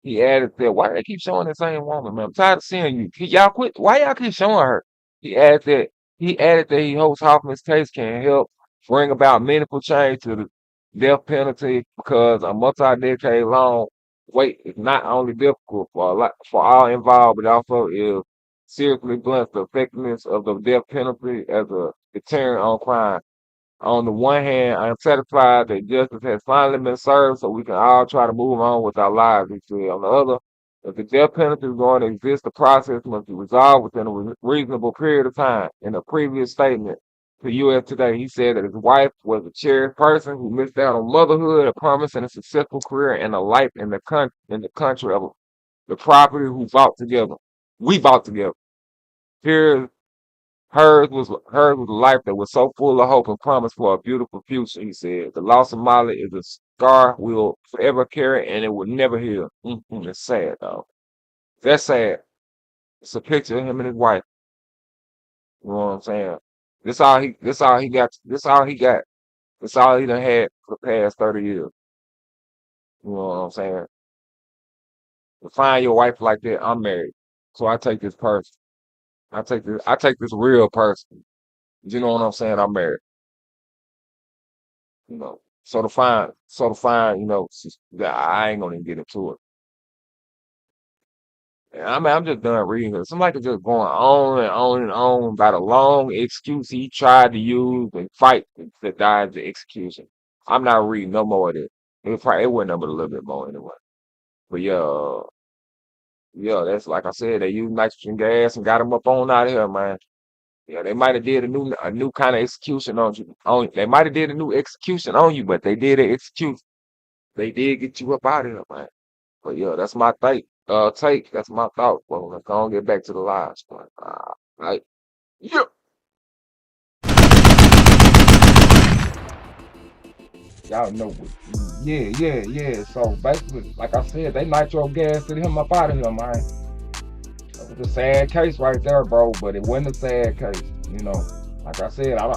He added that, why do they keep showing the same woman, man? I'm tired of seeing you. Y'all quit. Why y'all keep showing her? He added that he hopes Hoffman's case can help bring about meaningful change to death penalty because a multi-decade long wait is not only difficult for all involved, but also is seriously blunts the effectiveness of the death penalty as a deterrent on crime. On the one hand, I am satisfied that justice has finally been served so we can all try to move on with our lives, he said. On the other, if the death penalty is going to exist, the process must be resolved within a reasonable period of time. In a previous statement to U.S. Today, he said that his wife was a cherished person who missed out on motherhood, a promise, and a successful career, and a life in the country of the property who fought together. We fought together. Here hers was a life that was so full of hope and promise for a beautiful future, he said. The loss of Molly is a scar we'll forever carry and it will never heal. It's sad, though. That's sad. It's a picture of him and his wife. You know what I'm saying? This all he got. This all he got. This all he done had for the past 30 years. You know what I'm saying? To find your wife like that, I'm married. So I take this person. I take this real person. You know what I'm saying? I'm married. You know. So to find, I ain't gonna even get into it. I mean, I'm just done reading it. Somebody just going on and on and on about a long excuse he tried to use and fight that died the execution. I'm not reading no more of it. It went up a little bit more anyway. But yeah, that's like I said, they used nitrogen gas and got him up on out of here, man. Yeah, they might have did a new kind of execution on you. They might have did a new execution on you, but they did an execution. They did get you up out of here, man. But yeah, that's my take. That's my thought. Well, let's go and get back to the lives. But, right. Yeah. Y'all know what. Yeah. So basically, like I said, they nitro gassed him up out of here, man. It was a sad case right there, bro. But it wasn't a sad case, Like I said, I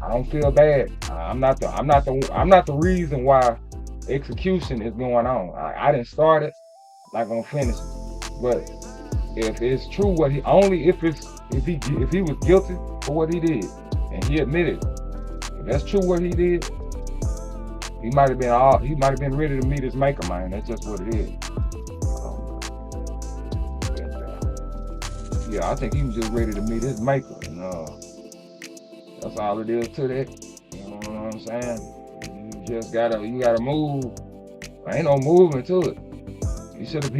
don't feel bad. I'm not the reason why execution is going on. I didn't start it. Not gonna finish it. But if it's true if he was guilty for what he did and he admitted it, if that's true what he did, he might have been ready to meet his maker, man. That's just what it is. Yeah, I think he was just ready to meet his maker. That's all it is to that. You know what I'm saying? You just gotta move. Ain't no movement to it. He should have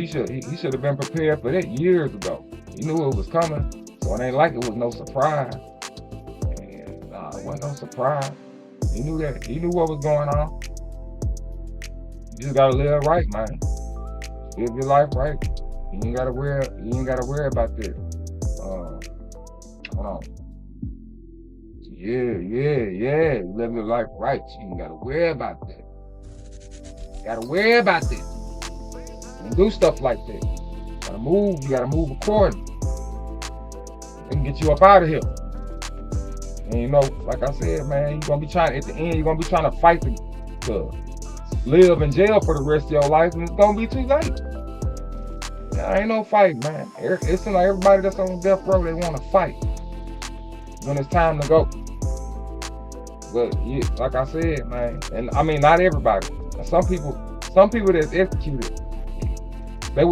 been prepared for that years ago. He knew it was coming, so it ain't like it was no surprise. And it wasn't no surprise. He knew that. He knew what was going on. You just gotta live right, man. Live your life right. You ain't gotta worry about this. Hold on. Yeah. Live your life right. You ain't gotta worry about that. Gotta worry about this. Don't do stuff like that. You gotta move accordingly. They can get you up out of here. And like I said, man, at the end, you're gonna be trying to fight to live in jail for the rest of your life, and it's gonna be too late. Ain't no fight, man. It seems like everybody that's on death row, they wanna fight when it's time to go. But yeah, like I said, man, and I mean not everybody. Some people that's executed, they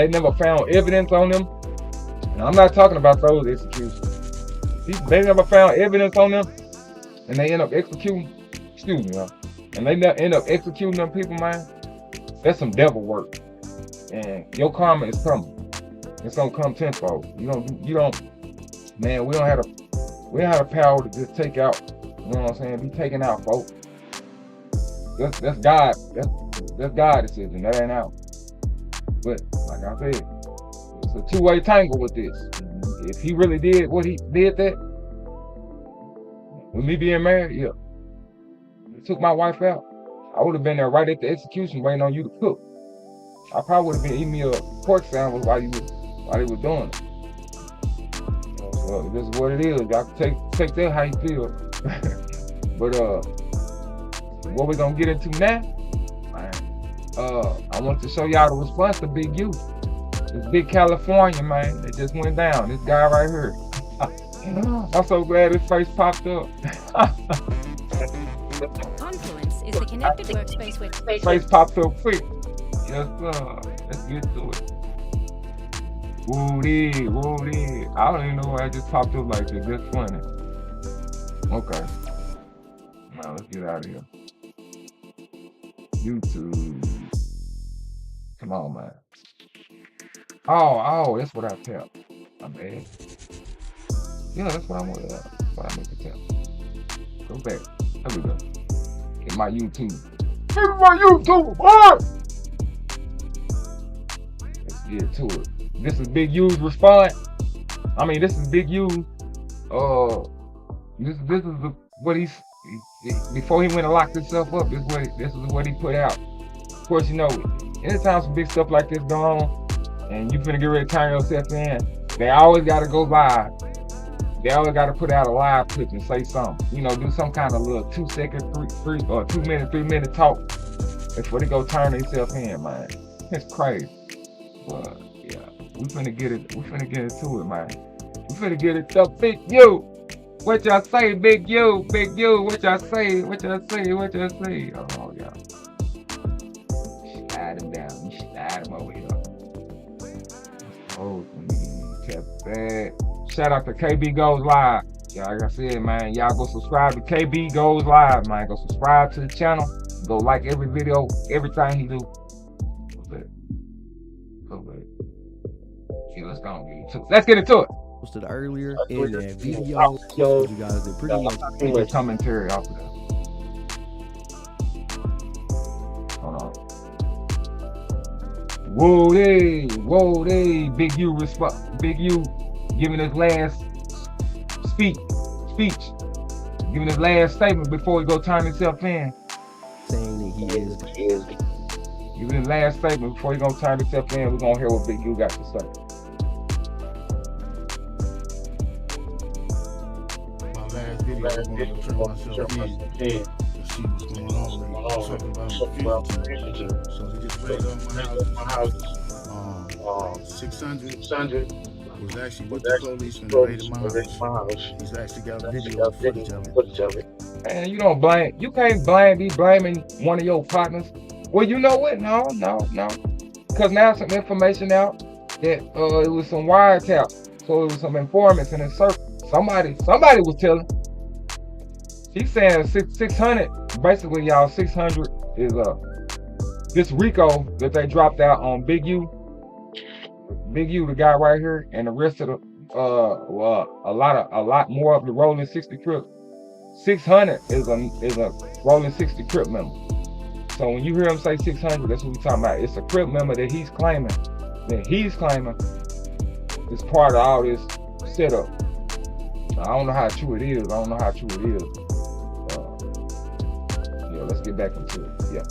never found evidence on them. And I'm not talking about those executions. They never found evidence on them, and they end up executing. Excuse me, and they end up executing them people, man. That's some devil work, and your karma is coming. It's gonna come tenfold. You don't, man. We don't have the power to just take out. You know what I'm saying? Be taking out, folks. That's God. That's God's decision. That ain't out. But like I said, it's a two-way tangle with this. If he really did what he did, that with me being married, yeah, he took my wife out. I would have been there right at the execution, waiting on you to cook. I probably would have been eating me a pork sandwich while he was doing it. So this is what it is. Y'all can take that how you feel. But what we're gonna get into now, man, I want to show y'all the response to Big U. This big California, man, it just went down. This guy right here. I'm so glad his face popped up. Confluence is Connected workspace with Face popped up quick. Yes, sir. Let's get to it. Woody, Woody. I don't even know why I just popped up like this. That's funny. Okay. Now let's get out of here. YouTube. Come on, man. Oh, that's what I tapped. My bad. Yeah, that's what I want. That's what I meant to tap. Go back. There we go. Get my YouTube. Get my YouTube, boy! Let's get to it. This is Big U's response. I mean, this is Big U. This is what he's before he went and locked himself up. This is what he put out. Of course, you know, anytime some big stuff like this go on, and you finna get ready to turn yourself in, they always gotta go live. They always gotta put out a live clip and say something. You know, do some kind of little 2 second, 3 minute talk before they go turn themselves in, man. It's crazy. But yeah, we finna get into it, man. We finna get it to Big U. What y'all say, Big U? Big U, what y'all say? What y'all say? What y'all say? Oh, yeah. Slide him down. You slide him over here. Oh, kept that. Shout out to KB Goes Live. Yeah, like I said, man, y'all go subscribe to KB Goes Live, man. Go subscribe to the channel. Go like every video, everything he do. Yeah, let's get into it. Posted earlier in that video. You guys did pretty much commentary off of that. Hold on. Whoa, they, Big U giving his last speech, giving his last statement before he go turn himself in. Saying that he is giving his last statement before he gonna turn himself in. We're gonna hear what Big U got to say. Last video, I'm going to turn myself in to see what's going on. Talking about fugitive. So he just raided up my house. 600 was actually with the police when they raided my house. He's actually got video footage of it. Man, you can't be blaming one of your partners. Well, you know what? No. Because now some information out that it was some wiretaps. So it was some informants in his circle. Somebody was telling. He's saying 600. Basically, y'all, 600 is this Rico that they dropped out on Big U. Big U, the guy right here, and the rest of the a lot more of the rolling 60 Crip. 600 is a rolling 60 Crip member. So when you hear him say 600, that's what we're talking about. It's a Crip member that he's claiming is part of all this setup. I don't know how true it is. Yeah, let's get back into it. Yeah.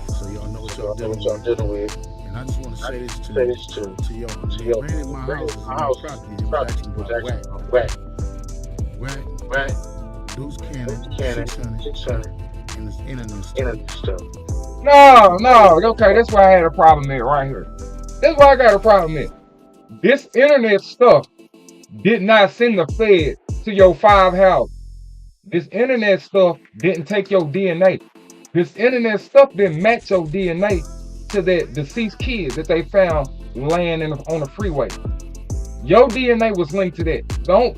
So y'all know what y'all dealing with. And I just want to say this to y'all. When they raided my house, property, it was actually whack. Loose cannon, 600, and this internet stuff. No. Okay, that's why I had a problem there right here. That's why I got a problem there. This internet stuff did not send the Fed to your 5 house. This internet stuff didn't take your DNA. This internet stuff didn't match your DNA to that deceased kid that they found laying on the freeway. Your DNA was linked to that. Don't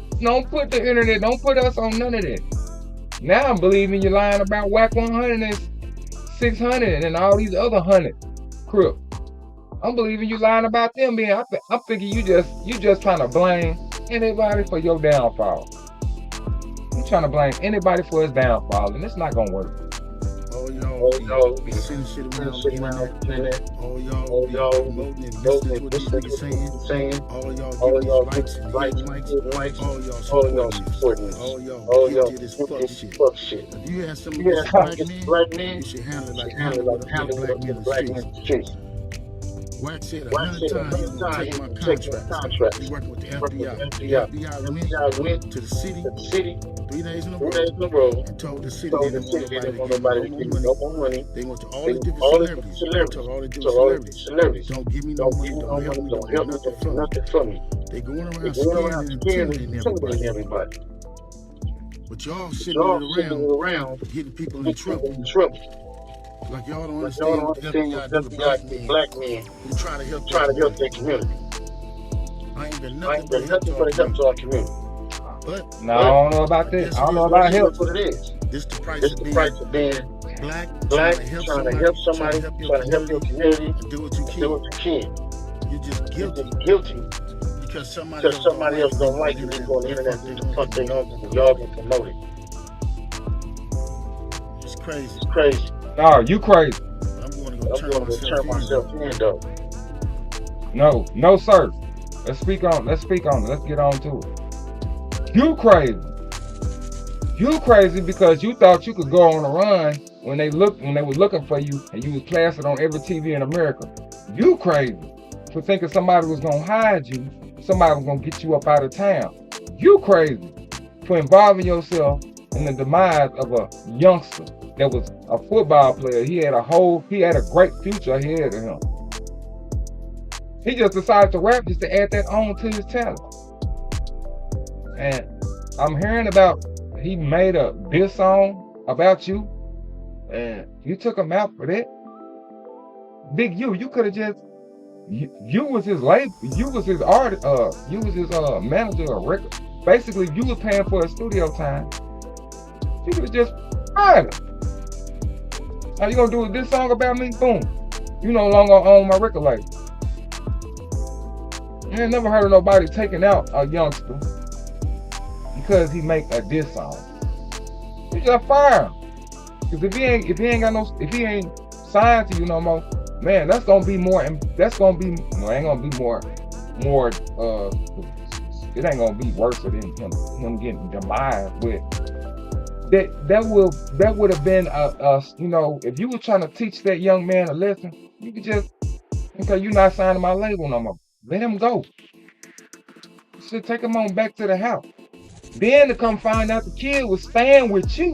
put the internet, don't put us on none of that. Now I'm believing you're lying about whack 100 and 600 and all these other 100 Crip. I'm believing you lying about them being. I figure you just trying to blame anybody for your downfall. You trying to blame anybody for his downfall, and it's not gonna work. Oh y'all, be sending shit around the internet. Oh y'all, promoting and listening to what these niggas saying. All y'all giving likes. All y'all supporting us. All y'all get this fuck shit. If you have some of this black men, you should handle it like black men in the streets. Wack said 100 times he's gonna take my contract. He's working with the FBI. The FBI went to the city 3 days in a row and told the city they didn't want nobody to give no more money. They went to all the different celebrities. Told all the different celebrities. Don't give me no money. Don't help me. Don't help nothing for me. They going around scaring and intimidating everybody. But y'all sitting it around, getting people in trouble. Like y'all don't understand what the FBI do to black men who try to help their community. I ain't been nothing but a help to our community. But no, I don't know about this. I don't know about help. That's what it is. This the price of being black, trying to help somebody, trying to help your community, and do what you can. You're just guilty because somebody else don't like you. They go on the internet and do the fuck they know, and y'all get promoted. It's crazy. It's crazy. No, you crazy. I'm going to go turn myself in though. No, sir. Let's speak on it. Let's get on to it. You crazy. You crazy because you thought you could go on a run when they were looking for you and you was plastered on every TV in America. You crazy for thinking somebody was gonna hide you, somebody was gonna get you up out of town. You crazy for involving yourself in the demise of a youngster that was a football player. He had a great future ahead of him. He just decided to rap just to add that on to his talent. And I'm hearing about he made a diss song about you, and you took him out for that. Big you could have just you was his label, you was his artist, you was his manager or record. Basically, you was paying for his studio time. You could have just fired him. How you gonna do this song about me? Boom. You no longer own my record label. You ain't never heard of nobody taking out a youngster because he make a diss song. You just fire him. Cause if he ain't signed to you no more, man, that's gonna be more. That's gonna be no, it ain't gonna be more. It ain't gonna be worse than him getting demised. But that would have been if you were trying to teach that young man a lesson, you could just, okay, you're not signing my label no more. Let him go. You should take him on back to the house. Then to come find out the kid was staying with you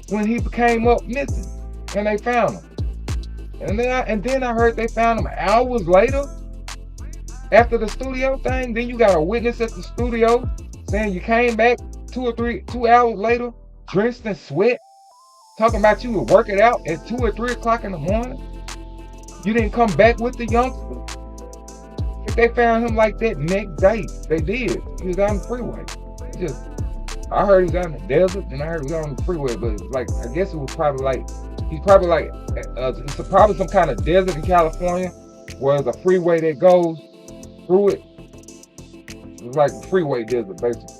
when he came up missing, and they found him. And then I heard they found him hours later after the studio thing. Then you got a witness at the studio saying you came back 2 hours later, drenched in sweat, talking about you would work it out at 2 or 3 o'clock in the morning. You didn't come back with the youngster. If they found him like that next day, they did. He was on the freeway. I heard he was out in the desert, and I heard he was on the freeway, but it was like, I guess it was probably like, it's probably some kind of desert in California where there's a freeway that goes through it. It's like a freeway desert, basically.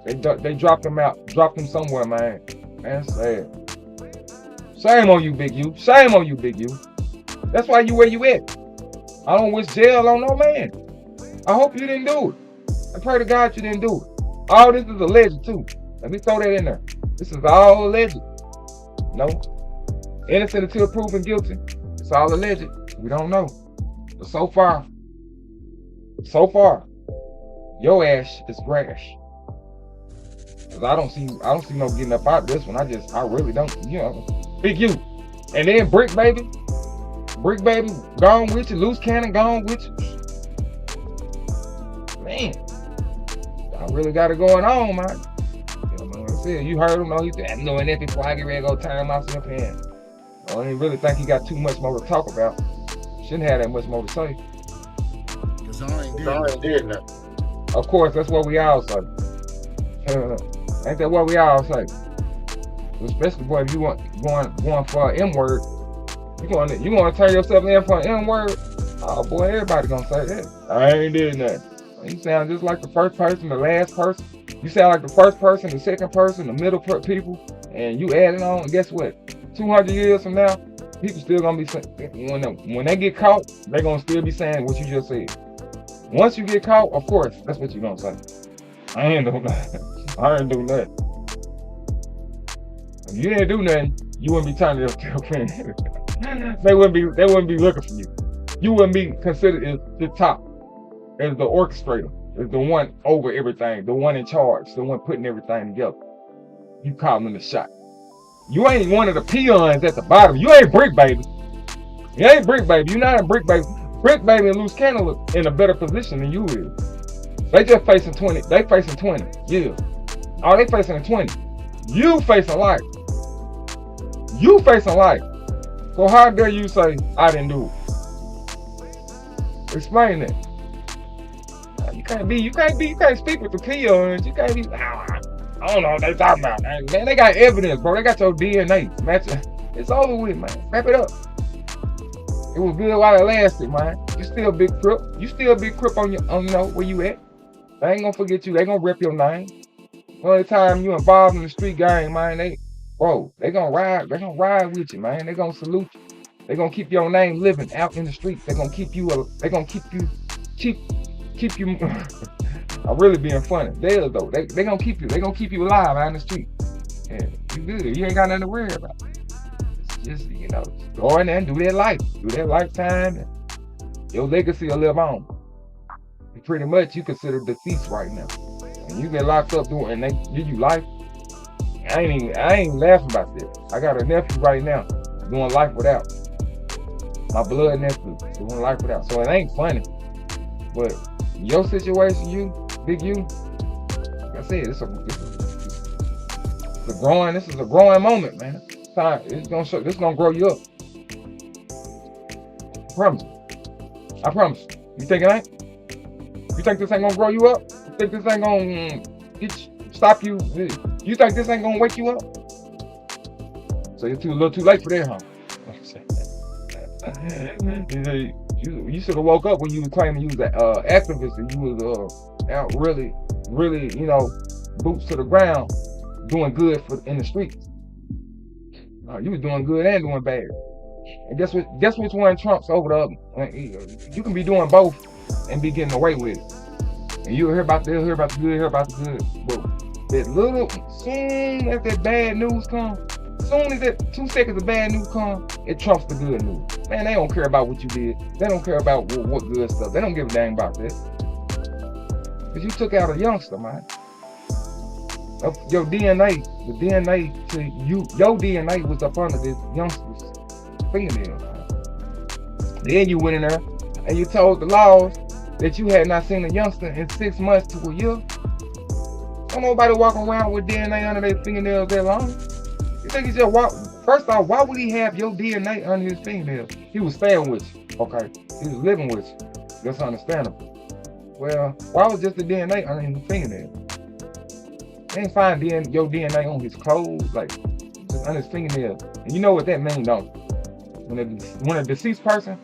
They dropped him somewhere, man. Man, sad. Shame on you, Big U. Shame on you, Big U. That's why you where you at. I don't wish jail on no man. I hope you didn't do it. I pray to God you didn't do it. All this is alleged too. Let me throw that in there. This is all alleged. No. Innocent until proven guilty. It's all alleged. We don't know. But so far, your ass is rash. Cause I don't see no getting up out of this one. I really don't, Big U. And then Brick Baby gone with you, Loose Cannon gone with you. Man, I really got it going on, man. Like I said, you heard him, he said, I'm doing that before I get ready to go turn myself in. I don't even really think he got too much more to talk about. Shouldn't have that much more to say. Cause I ain't did nothing. Of course, that's what we all say. Ain't that what we all say? Especially, boy, if you want going for an M-word, you want to turn yourself in for an M-word? Oh boy, everybody gonna say that. I ain't did nothing. You sound just like the first person, the last person. You sound like the first person, the second person, the middle people, and you add it on. And guess what? 200 years from now, people still gonna be saying, when they get caught, they gonna still be saying what you just said. Once you get caught, of course, that's what you gonna say. I ain't do nothing. I ain't do nothing. If you didn't do nothing, you wouldn't be turning your friend. They wouldn't be looking for you. You wouldn't be considered as the top, as the orchestrator, as the one over everything, the one in charge, the one putting everything together. You calling the shot. You ain't one of the peons at the bottom. You ain't Brick Baby. You ain't Brick Baby. You're not a Brick Baby. Brick Baby and Loose Cannon look in a better position than you is. They just facing 20. They facing 20. Yeah. Oh, they facing a 20. You facing life. You facing life. So how dare you say I didn't do it? Explain that. You can't speak with the pills. You can't be. I don't know what they talking about, man. Man, they got evidence, bro. They got your DNA. Match. It's over with, man. Wrap it up. It was good while it lasted, man. You still big crip. You still big crip on your, you know, where you at. They ain't gonna forget you. They gonna rep your name. Only time you involved in the street gang, man, they gonna ride. They gonna ride with you, man. They gonna salute you. They gonna keep your name living out in the streets. They gonna keep you. They gonna keep you. I'm really being funny. They gonna keep you. They gonna keep you alive out in the street. And you good. You ain't got nothing to worry about. Just, you know, go in there and do their life. Do their lifetime. And your legacy will live on. And pretty much you consider deceased right now. And you get locked up doing, and they give you life. I ain't laughing about this. I got a nephew right now doing life without. My blood nephew doing life without. So it ain't funny. But your situation, Big U, like I said, this is a growing moment, man. It's gonna grow you up. I promise. You think it ain't? You think this ain't gonna grow you up? You think this ain't gonna stop you? You think this ain't gonna wake you up? So you're a little too late for that, huh? You should have woke up when you was claiming you was an activist and you was out really, you know, boots to the ground, doing good in the streets. You was doing good and doing bad. And guess which one trumps over the other? You can be doing both and be getting away with it. And you'll hear about the good, hear about the good. But that soon as that bad news comes, soon as that 2 seconds of bad news comes, it trumps the good news. Man, they don't care about what you did. They don't care about what good stuff. They don't give a dang about that. Because you took out a youngster, man. Your DNA, the DNA to you, your DNA was up under this youngster's fingernail. Then you went in there and you told the laws that you had not seen a youngster in 6 months to a year. Don't nobody walking around with DNA under their fingernails that long. You think he just walk? First off, why would he have your DNA under his fingernails? He was staying with you, okay? He was living with you. That's understandable. Well, why was just the DNA under his fingernails? They ain't find your DNA on his clothes, like just under his fingernails. And you know what that means, don't you? When a deceased person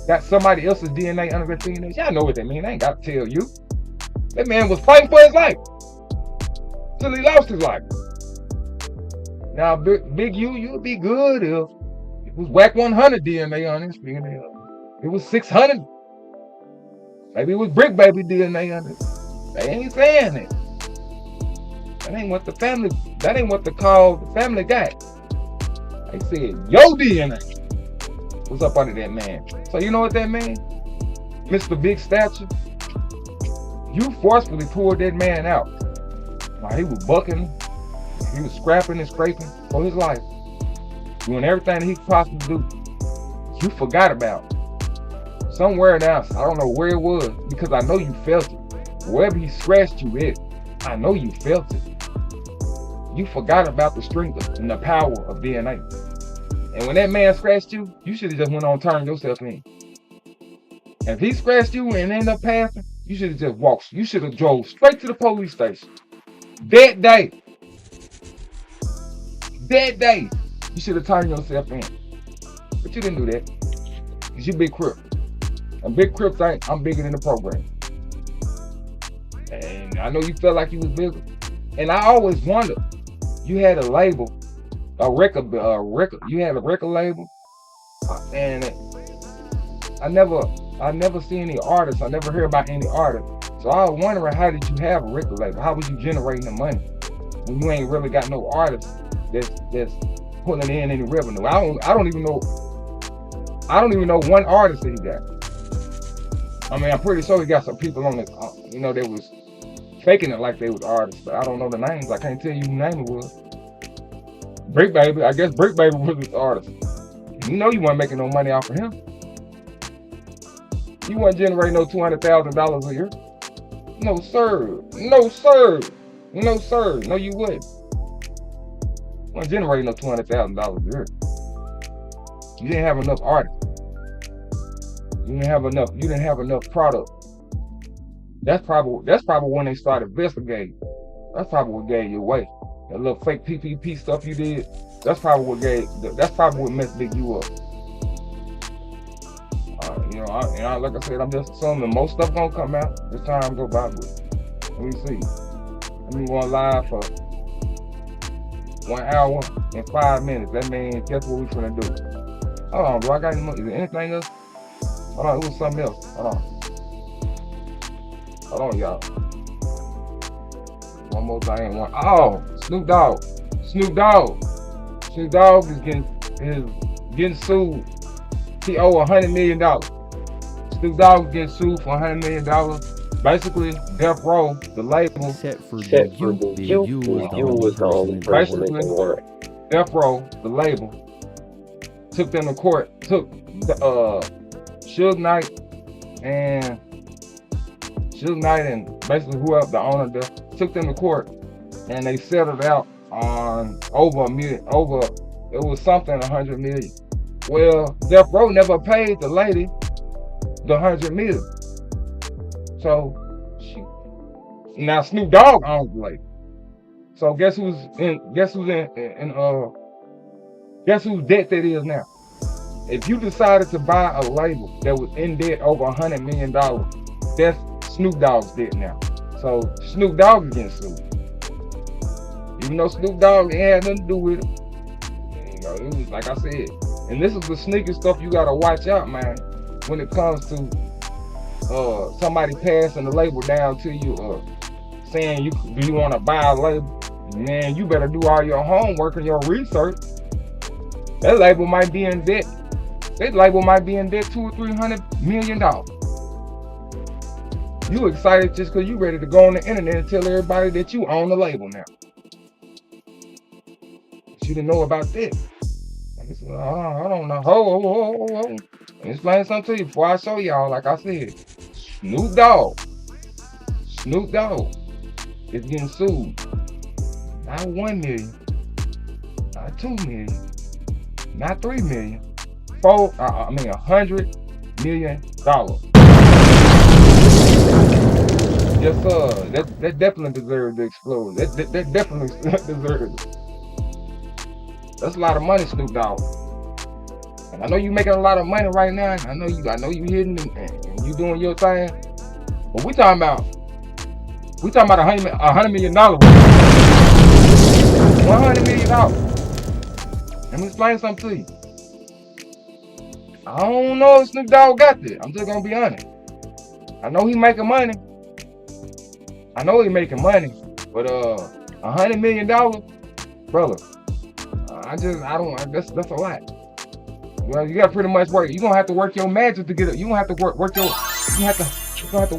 got somebody else's DNA under their fingernails, y'all know what that means. I ain't got to tell you. That man was fighting for his life till he lost his life. Now, Big U, you'd be good if it was whack 100 DNA on his fingernails. It was 600. Maybe it was Brick Baby DNA on it. They ain't saying it. That ain't what the family got. They said your DNA was up under that man. So you know what that means? Mr. Big Stature, you forcefully pulled that man out. Now he was bucking, he was scrapping and scraping for his life, doing everything he could possibly do. You forgot about it. Somewhere else, I don't know where it was, because I know you felt it. Wherever he scratched you at, I know you felt it. You forgot about the strength and the power of DNA. And when that man scratched you, you should have just went on and turned yourself in. If he scratched you and ended up passing, you should have just walked. You should have drove straight to the police station. That day, you should have turned yourself in. But you didn't do that. Because you big crip. And big crip think I'm bigger than the program. And I know you felt like you was bigger. And I always wondered, you had a label, you had a record label, and I never see any artists. I never heard about any artists. So I was wondering, how did you have a record label? How was you generating the money when you ain't really got no artists that's pulling in any revenue? I don't even know one artist that he got. I mean, I'm pretty sure he got some people on it, that was faking it like they was artists, but I don't know the names. I can't tell you who name it was. Brick Baby, I guess Brick Baby was the artist. You know you weren't making no money off of him. You weren't generating no $200,000 a year. No sir, no sir. No, sir. No, you wouldn't. You wouldn't generate no $200,000 a year. You didn't have enough artists. You didn't have enough product. That's probably when they started investigating. That's probably what gave you away. That little fake PPP stuff you did. That's probably what messed Big you up. Like I said, I'm just assuming most stuff gonna come out as time go by. But let me see. Let me go live for 1 hour and 5 minutes. That means guess what we finna do? Hold on, bro. I got any more? Is there anything else? Hold on, it was something else. Hold on, y'all. One more thing. Oh, Snoop Dogg. Snoop Dogg is getting sued. He owe $100 million. Snoop Dogg is getting sued for $100 million. Basically, Death Row, the label, Except for you was the only person in the world. Death Row, the label, took them to court. Took Suge Knight and basically whoever the owner there took them to court, and they settled out on over $1 million. It was something $100 million. Well, Death Row never paid the lady the $100 million. So now Snoop Dogg owns the label. So guess whose debt that is now? If you decided to buy a label that was in debt over $100 million, that's Snoop Dogg's debt now. So Snoop Dogg is getting sued. Even though Snoop Dogg ain't had nothing to do with it. It was like I said. And this is the sneaky stuff you gotta watch out, man, when it comes to somebody passing the label down to you, saying do you want to buy a label? Man, you better do all your homework and your research. That label might be in debt. That label might be in debt $200 or $300 million. You excited just because you ready to go on the internet and tell everybody that you own the label now. But you didn't know about this. I don't know. Let me explain something to you before I show y'all. Like I said, Snoop Dogg is getting sued. Not 1 million, not 2 million, not 3 million, $100 million. Yes, sir. That definitely deserves to explode. That definitely deserves it. That's a lot of money, Snoop Dogg. And I know you making a lot of money right now. And I know you hitting and you doing your thing. But we talking about $100 million. $100 million. Let me explain something to you. I don't know if Snoop Dogg got this. I'm just gonna be honest. I know he making money. But $100 million, brother. That's a lot. Well, you gotta pretty much work. You're gonna have to work your magic to get it. You're gonna have to work that one. You're gonna have to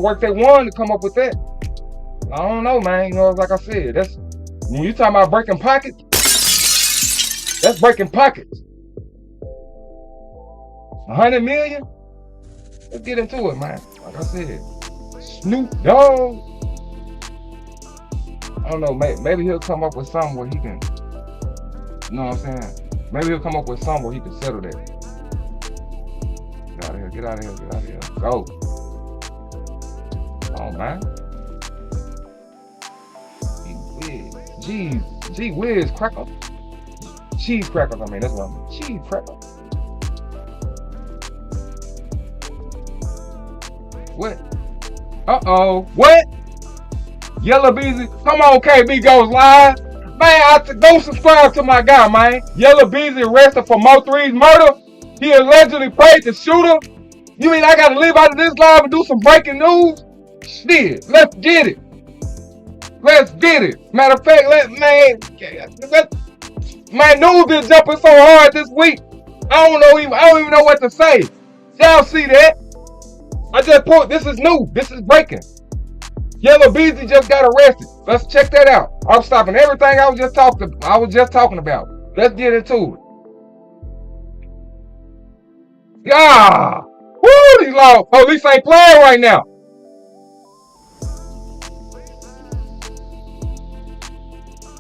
work that one to come up with that. I don't know, man. Like I said, that's when you talking about breaking pockets. That's breaking pockets. $100 million? Let's get into it, man. Like I said, Snoop Dogg. I don't know, maybe he'll come up with something where he can, you know what I'm saying? Maybe he'll come up with something where he can settle that. Get out of here. Go. Oh, man. Gee whiz, cracker. Cheese crackers, that's what I mean. Cheese crackers. What? Uh-oh. What? YELLA BEEZY. Come on, KB goes live. Man, go subscribe to my guy, man. YELLA BEEZY arrested for Mo 3's murder. He allegedly paid the shooter. You mean I gotta leave out of this live and do some breaking news? Shit, let's get it. Matter of fact, my news been jumping so hard this week. I don't even know what to say. Y'all see that? I just put, this is new. This is breaking. YELLA BEEZY just got arrested. Let's check that out. I'm stopping everything I was just talking about. Let's get into it. Yeah. Woo, these law police ain't playing right now.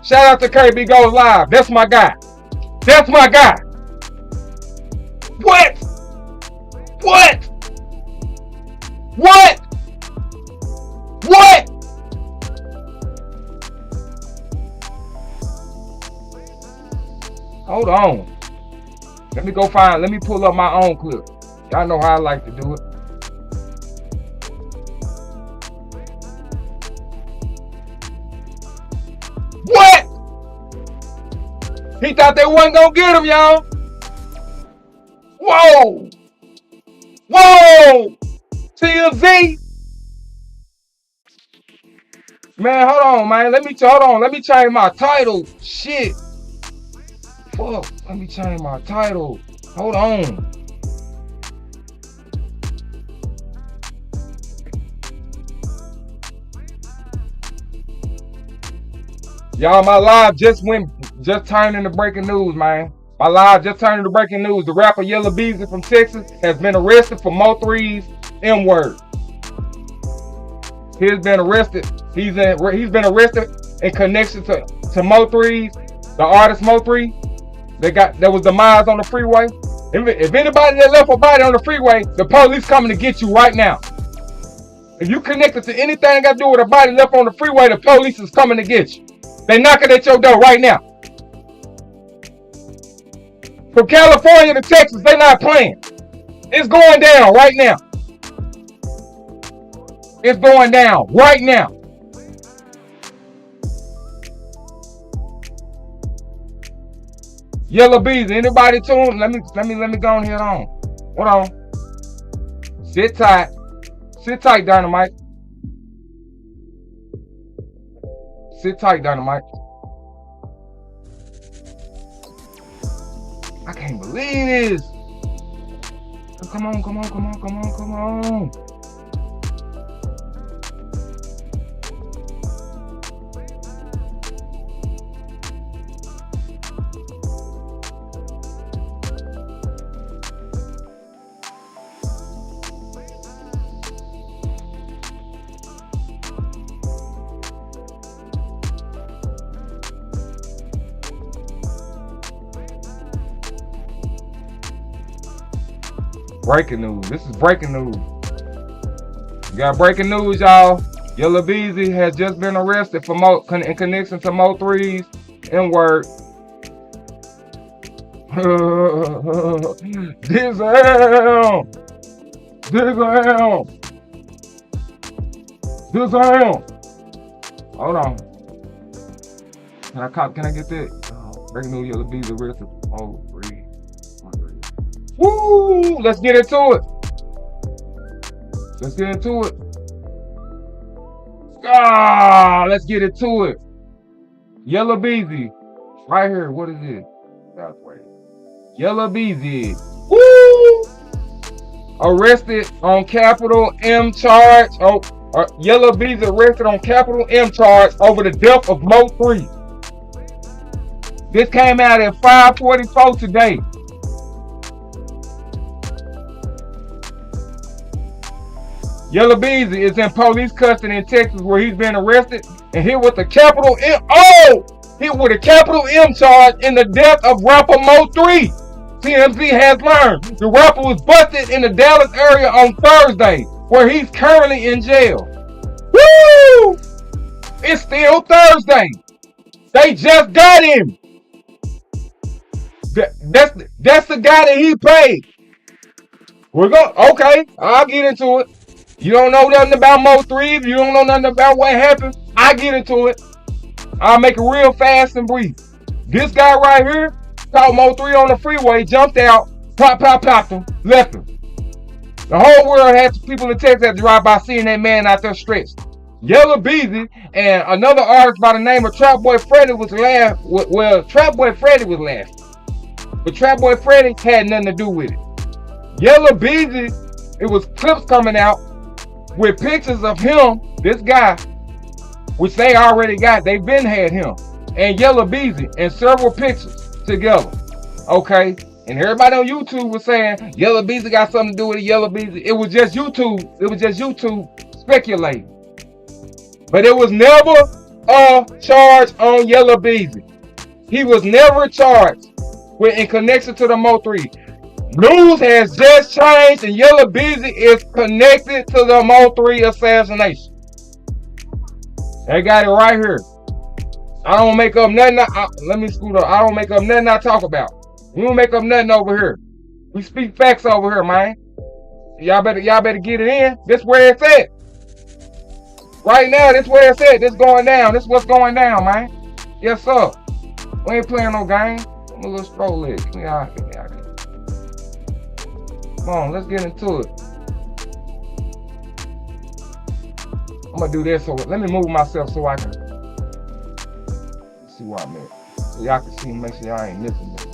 Shout out to KB Goes Live. That's my guy. That's my guy. What? What? What? What? Hold on. Let me pull up my own clip. Y'all know how I like to do it. What? He thought they wasn't gonna get him, y'all. Whoa. Whoa. TMZ. Man, hold on, man. Let me change my title. Shit. Fuck. Let me change my title. Hold on. Y'all, my live just turned into breaking news, man. My live just turned into breaking news. The rapper YELLA BEEZY from Texas has been arrested for Mo3's M-word. He's been arrested. He's been arrested in connection to Mo3's, the artist Mo3. There was demise on the freeway. If anybody that left a body on the freeway, the police coming to get you right now. If you connected to anything got to do with a body left on the freeway, the police is coming to get you. They knocking at your door right now. From California to Texas, they not playing. It's going down right now. It's going down right now. YELLA BEEZY, anybody tuned? Let me go on here on. Hold on. Sit tight. Sit tight, Dynamite. Sit tight, Dynamite. I can't believe this. Come on. Breaking news. This is breaking news. We got breaking news, y'all. YELLA BEEZY has just been arrested for in connection to Mo3's N-word. Damn. Hold on. Can I get that? Breaking news, YELLA BEEZY arrested. Mo3. Woo! Let's get into it. Let's get into it. Let's get into it. YELLA BEEZY. Right here. What is it? That's right. YELLA BEEZY. Woo! Arrested on capital M charge. YELLA BEEZY arrested on capital M charge over the death of Mo3. This came out at 5:44 today. YELLA BEEZY is in police custody in Texas, where he's been arrested and hit with a capital M. Hit with a capital M charge in the death of rapper Mo3. TMZ has learned the rapper was busted in the Dallas area on Thursday, where he's currently in jail. Woo! It's still Thursday. They just got him. That's the guy that he paid. Okay, I'll get into it. You don't know nothing about Mo3. If you don't know nothing about what happened, I get into it. I'll make it real fast and brief. This guy right here caught Mo3 on the freeway, jumped out, popped him, left him. The whole world had people in Texas had to drive by seeing that man out there stretched. YELLA BEEZY and another artist by the name of Trap Boy Freddy was laughing. Well, Trap Boy Freddy was laughing, but Trap Boy Freddy had nothing to do with it. YELLA BEEZY, it was clips coming out with pictures of him, this guy, which they already got. They've been had him and YELLA BEEZY and several pictures together. Okay, and everybody on YouTube was saying YELLA BEEZY got something to do with it. YELLA BEEZY. It was just YouTube. It was just YouTube speculating. But it was never a charge on Yella BEEZY. He was never charged in connection to the MUR 3. News has just changed and Yella BEEZY is connected to the MUR 3 assassination. They got it right here. I don't make up nothing. Let me scoot up. I don't make up nothing I talk about. We don't make up nothing over here. We speak facts over here, man. Y'all better get it in. This where it's at. Right now, this where it's at. This going down. This what's going down, man. Yes, sir. We ain't playing no game. I'm a little stroll leg. Come on, let's get into it. I'm gonna do this. So let me move myself so I can see where I'm at. So y'all can see, make sure y'all ain't missing this.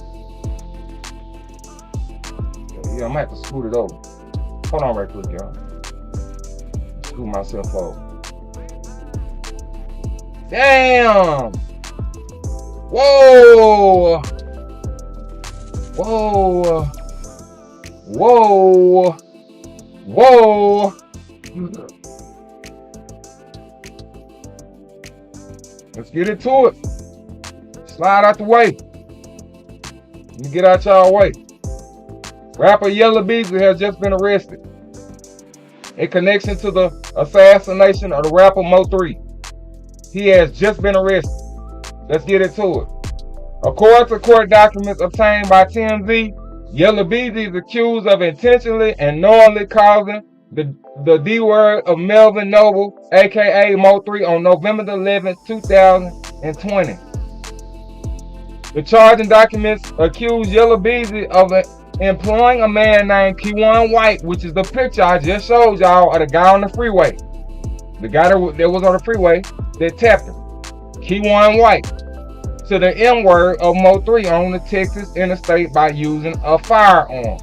Yeah, I'm gonna have to scoot it over. Hold on right quick, y'all. Scoot myself over. Damn! Whoa! Whoa! Whoa! Whoa! Let's get into it. Slide out the way. Let me get out y'all way. Rapper Yella BEEZY has just been arrested in connection to the assassination of the rapper MUR 3. He has just been arrested. Let's get into it. According to court documents obtained by TMZ, Yella BEEZY is accused of intentionally and knowingly causing the D word of Melvin Noble, aka MUR 3, on November 11, 2020. The charging documents accuse Yella BEEZY of employing a man named Keywan White, which is the picture I just showed y'all of the guy on the freeway. The guy that was on the freeway that tapped him. Keywan White to the M word of MUR 3 on the Texas interstate by using a firearm.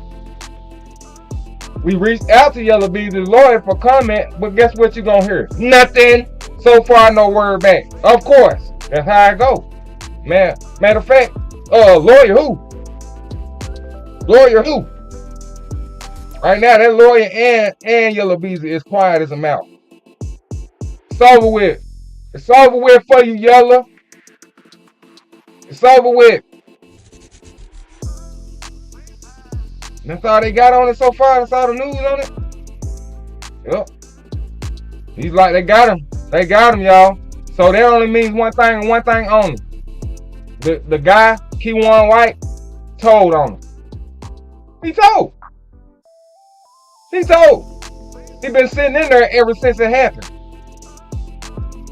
We reached out to Yella BEEZY's lawyer for comment, but guess what you're gonna hear? Nothing. So far, no word back. Of course, that's how it goes. Man, matter of fact, lawyer who? Lawyer who? Right now, that lawyer and Yella BEEZY is quiet as a mouse. It's over with. It's over with for you, Yella. It's over with. That's all they got on it so far. That's all the news on it. Yep. He's like, they got him. They got him, y'all. So that only means one thing and one thing only. The guy, Keywan White, told on him. He told. He told. He been sitting in there ever since it happened.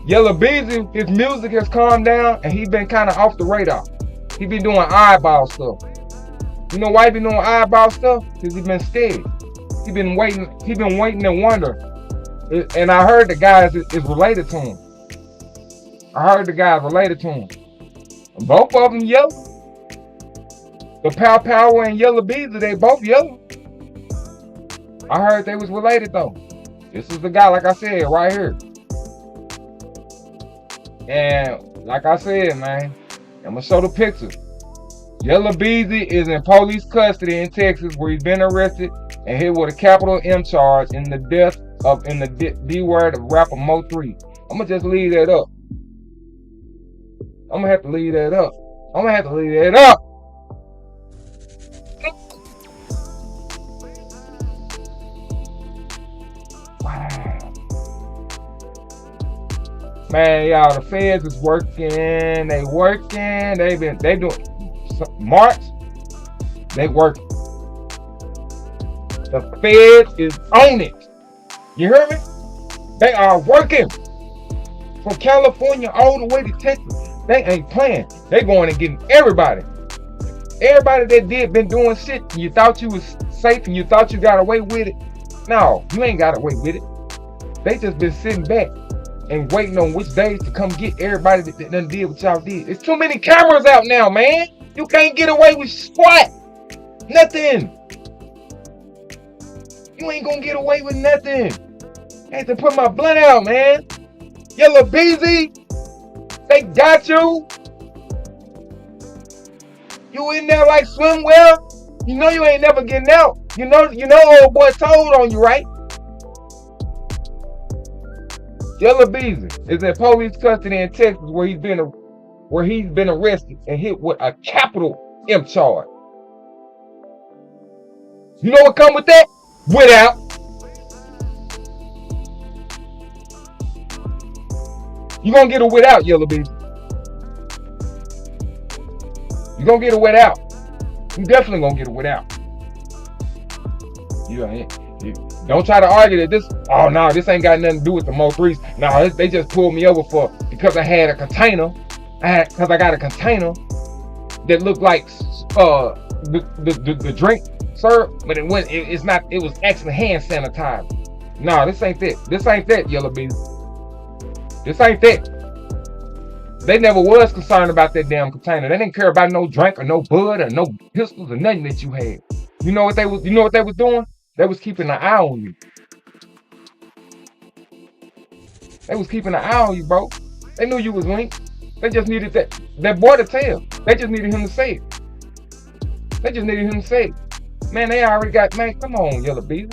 Yella BEEZY, his music has calmed down and he been kind of off the radar. He been doing eyeball stuff. You know why he been doing eyeball stuff? Because he been scared. He been waiting and wondering. And I heard the guy is related to him. I heard the guy is related to him. Both of them yellow. The Pow Power and Yella BEEZY, they both yellow. I heard they was related though. This is the guy, like I said, right here. And like I said, man, I'm gonna show the picture. Yella BEEZY is in police custody in Texas, where he's been arrested and hit with a capital M charge in the death of D word of rapper MUR 3. I'm gonna just leave that up. I'm gonna have to leave that up. I'm gonna have to leave that up. Wow. Man, y'all, the feds is working. They working. They doing March. They working. The feds is on it. You hear me? They are working. From California all the way to Texas. They ain't playing. They going and getting everybody. Everybody that been doing shit. You thought you was safe and you thought you got away with it. No, you ain't got away with it. They just been sitting back and waiting on which days to come get everybody that done did what y'all did. There's too many cameras out now, man. You can't get away with squat. Nothing. You ain't gonna get away with nothing. I had to put my blunt out, man. Yella BEEZY, they got you. You in there like swimwear. You know you ain't never getting out. You know old boy told on you, right? Yella BEEZY. is in police custody in Texas where he's been arrested and hit with a capital M charge. You know what come with that? Without. You gonna get a without, Yellow Beezy. You gonna get a without. You definitely gonna get a without. You don't try to argue that this. Oh no, this ain't got nothing to do with the MUR 3s. No, they just pulled me over because I had a container. Because I got a container that looked like the drink syrup, but it's not. It was actually hand sanitizer. No, this ain't that. This ain't that, Yellow Beezy. This ain't that. They never was concerned about that damn container. They didn't care about no drink or no bud or no pistols or nothing that you had. You know what they was doing? They was keeping an eye on you. They was keeping an eye on you, bro. They knew you was linked. They just needed that boy to tell. They just needed him to say it. They just needed him to say it. Man, they already got, man, come on, Yellow Beezy.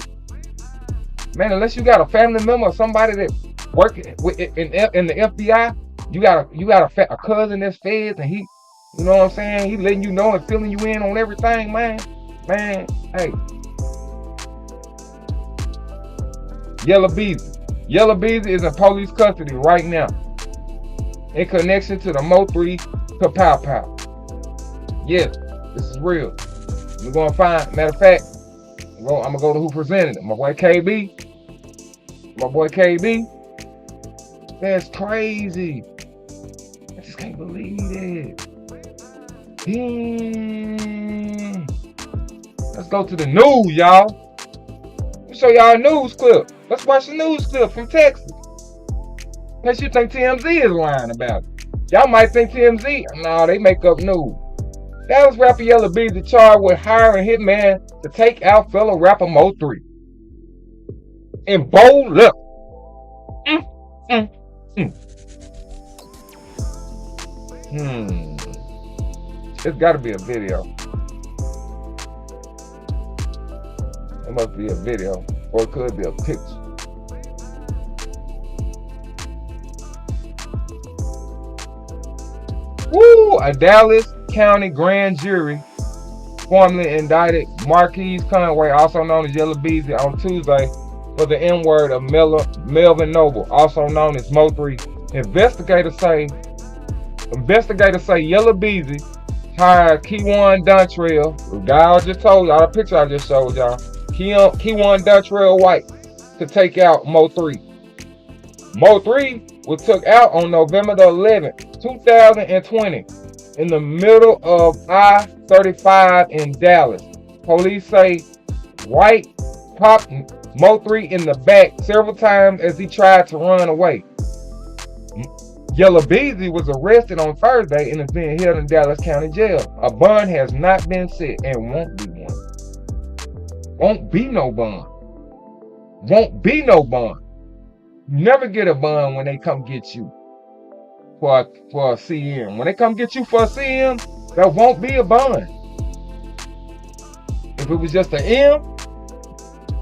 Man, unless you got a family member or somebody that work in the FBI, you got a cousin that's feds and he, you know what I'm saying? He letting you know and filling you in on everything, man. Man, hey. Yellow Beezy. Yellow Beezy is in police custody right now in connection to the MUR 3 Kapow Pow. Yes, this is real. We're gonna find, matter of fact, I'm gonna go to who presented it. My boy KB. That's crazy. I just can't believe it. Damn. Let's go to the news, y'all. Let me show y'all a news clip. Let's watch the news clip from Texas. In case you think TMZ is lying about it. Y'all might think TMZ. No, they make up news. Dallas rapper Yella Beezy charged with hiring hitman to take out fellow rapper MUR 3. In bold look. It's gotta be a video. It must be a video. Or it could be a picture. Woo! A Dallas County grand jury formally indicted Marquise Conway, also known as Yella Beezy, on Tuesday for the N-word of Melvin Noble, also known as MUR 3. Investigators say Yella Beezy hired Keywan Dontrell, the guy I just told y'all, the picture I just showed y'all, Keywan Dontrell White, to take out MUR 3. MUR 3 was took out on November the 11th, 2020, in the middle of I-35 in Dallas. Police say White popped MUR 3 in the back several times as he tried to run away. Yella Beezy was arrested on Thursday and is being held in Dallas County Jail. A bond has not been set and won't be one. Won't be no bond. Won't be no bond. Never get a bond when they come get you for a CM. When they come get you for a CM, there won't be a bond. If it was just an M,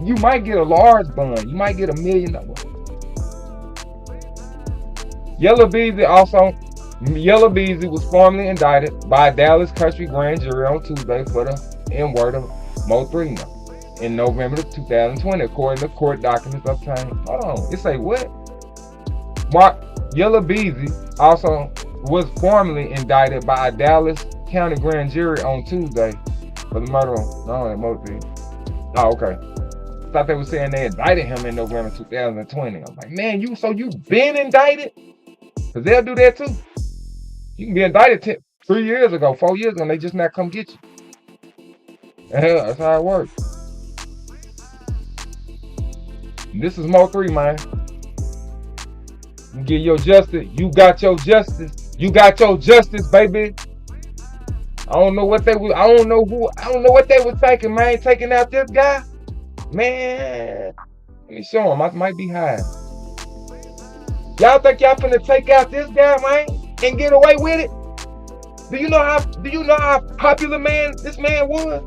you might get a large bond. You might get $1 million. Yella Beezy was formally indicted by a Dallas Country grand jury on Tuesday for the N-word of MUR 3 in November 2020, according to court documents obtained. Hold on, it say what? Yella Beezy also was formally indicted by a Dallas County grand jury on Tuesday for the murder of MUR 3. Oh, okay. I thought they were saying they indicted him in November 2020. I'm like, man, you been indicted? Because they'll do that too. You can be indicted 3 years ago, 4 years ago, and they just not come get you. That's how it works. And this is MUR 3, man. You get your justice. You got your justice. You got your justice, baby. I don't know what they were thinking, man. Taking out this guy. Man. Let me show him. I might be high. Y'all think y'all finna take out this guy, man, and get away with it? Do you know how popular this man was?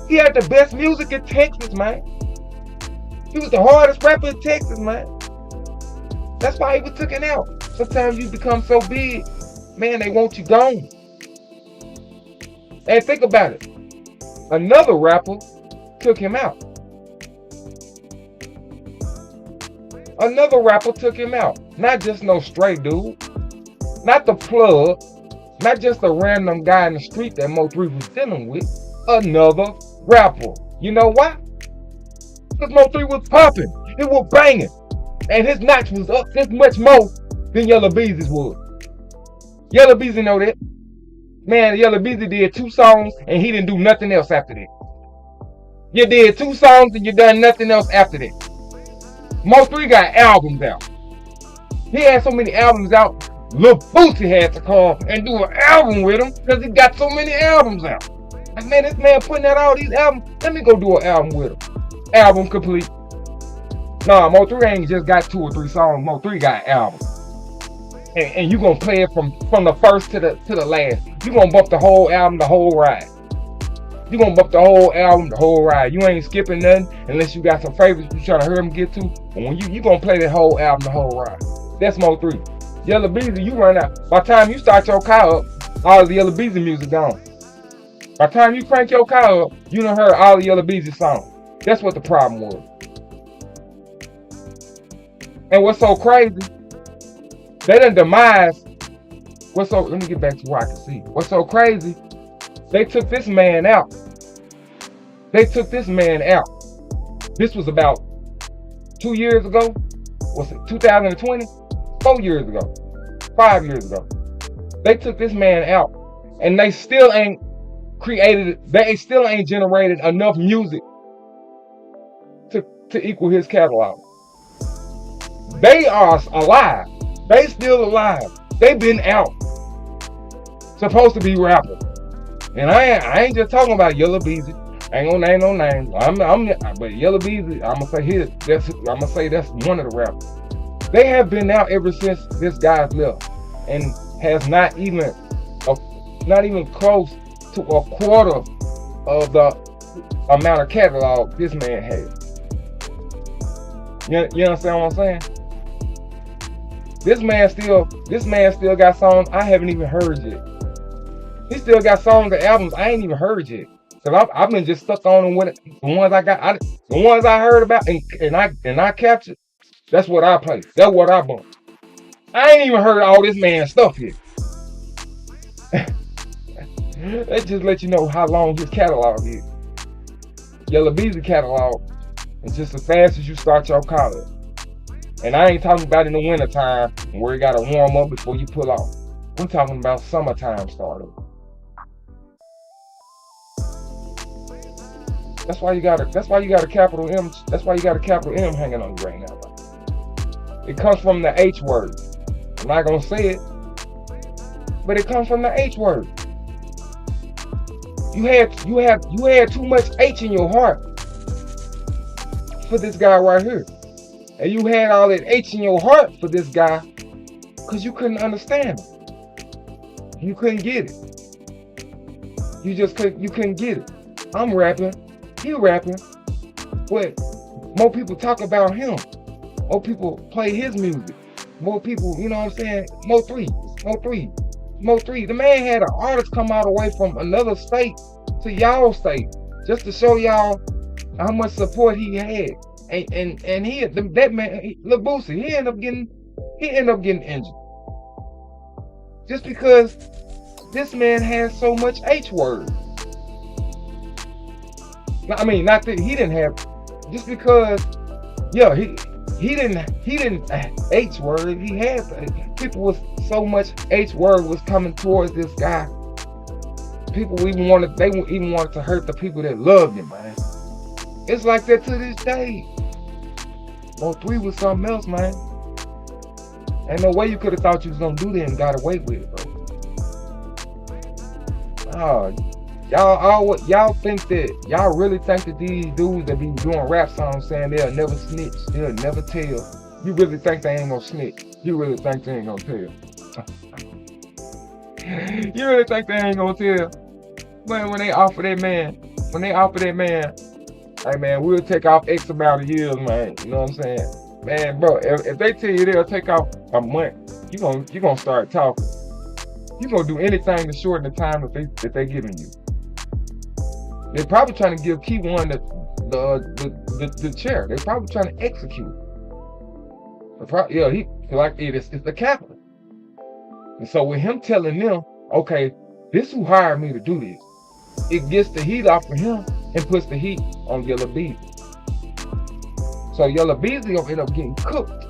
He had the best music in Texas, man. He was the hardest rapper in Texas, man. That's why he was taken out. Sometimes you become so big, man, they want you gone. And think about it. Another rapper took him out. Another rapper took him out. Not just no straight dude. Not the plug. Not just a random guy in the street that Mo3 was dealing with. Another rapper. You know why? Because Mo3 was popping. It was banging. And his notch was up this much more than Yella Beezy's was. Yella Beezy know that. Man, Yella Beezy did 2 songs and he didn't do nothing else after that. You did 2 songs and you done nothing else after that. Mo3 got albums out. He had so many albums out, Lil Boosie had to call and do an album with him because he got so many albums out. Like, man, this man putting out all these albums. Let me go do an album with him. Album complete. Nah, Mo3 ain't just got 2 or 3 songs. Mo3 got albums. And you gonna play it from the first to the last. You gonna bump the whole album, the whole ride. You gonna bump the whole album, the whole ride. You ain't skipping nothing unless you got some favorites you trying to hear them get to. But when you gonna play that whole album, the whole ride. That's Mo3. Yella Beezy, you run out. By the time you start your car up, all the Yella Beezy music gone. By the time you crank your car up, you done heard all the Yella Beezy songs. That's what the problem was. And what's so crazy, they done demise. Let me get back to where I can see. What's so crazy, they took this man out. They took this man out. This was about 2 years ago. Was it 2020? 4 years ago. 5 years ago. They took this man out. And they still ain't generated enough music to equal his catalog. They are alive. They still alive. They been out. Supposed to be rappers. And I ain't just talking about Yella Beezy. I ain't gonna name no names. But Yella Beezy, I'm gonna say that's one of the rappers. They have been out ever since this guy's left, and has not even close to a quarter of the amount of catalog this man has. You understand what I'm saying? This man still got songs I haven't even heard yet. He still got songs and albums I ain't even heard yet. Cause I've been just stuck on them with the ones I got, the ones I heard about and I captured. That's what I play. That's what I bump. I ain't even heard all this man's stuff yet. That just let you know how long his catalog is. Yella Beezy catalog is just as fast as you start your car. And I ain't talking about in the winter time where you gotta warm up before you pull off. I'm talking about summertime startup. That's why you got a capital M. That's why you got a capital M hanging on you right now. It comes from the H word. I'm not gonna say it, but it comes from the H word. You had too much H in your heart for this guy right here. And you had all that H in your heart for this guy because you couldn't understand him. You couldn't get it. You couldn't get it. I'm rapping, he rapping, but more people talk about him. More people play his music. More people, you know what I'm saying? Mo3. The man had an artist come all the way from another state to y'all state just to show y'all how much support he had. And that man, Lil Boosie, he ended up getting injured. Just because this man has so much H word. I mean, not that he didn't have, just because, yeah, he didn't H word. He had people with so much H word was coming towards this guy. People even wanted to hurt the people that loved him, man. It's like that to this day. Mo3 was something else, man. Ain't no way you could have thought you was gonna do that and got away with it, bro. Oh, y'all really think that these dudes that be doing rap songs saying they'll never snitch, they'll never tell. You really think they ain't gonna snitch? You really think they ain't gonna tell? You really think they ain't gonna tell? Man, when they offer that man, hey man, we'll take off X amount of years, man. You know what I'm saying? Man, bro, if they tell you they'll take off a month, you gonna start talking. You gonna do anything to shorten the time that they giving you. They're probably trying to give Key One the chair. They're probably trying to execute. It's the capital. And so with him telling them, okay, this who hired me to do this, it gets the heat off of him and puts the heat on Yella Beezy. So Yella Beezy gonna end up getting cooked,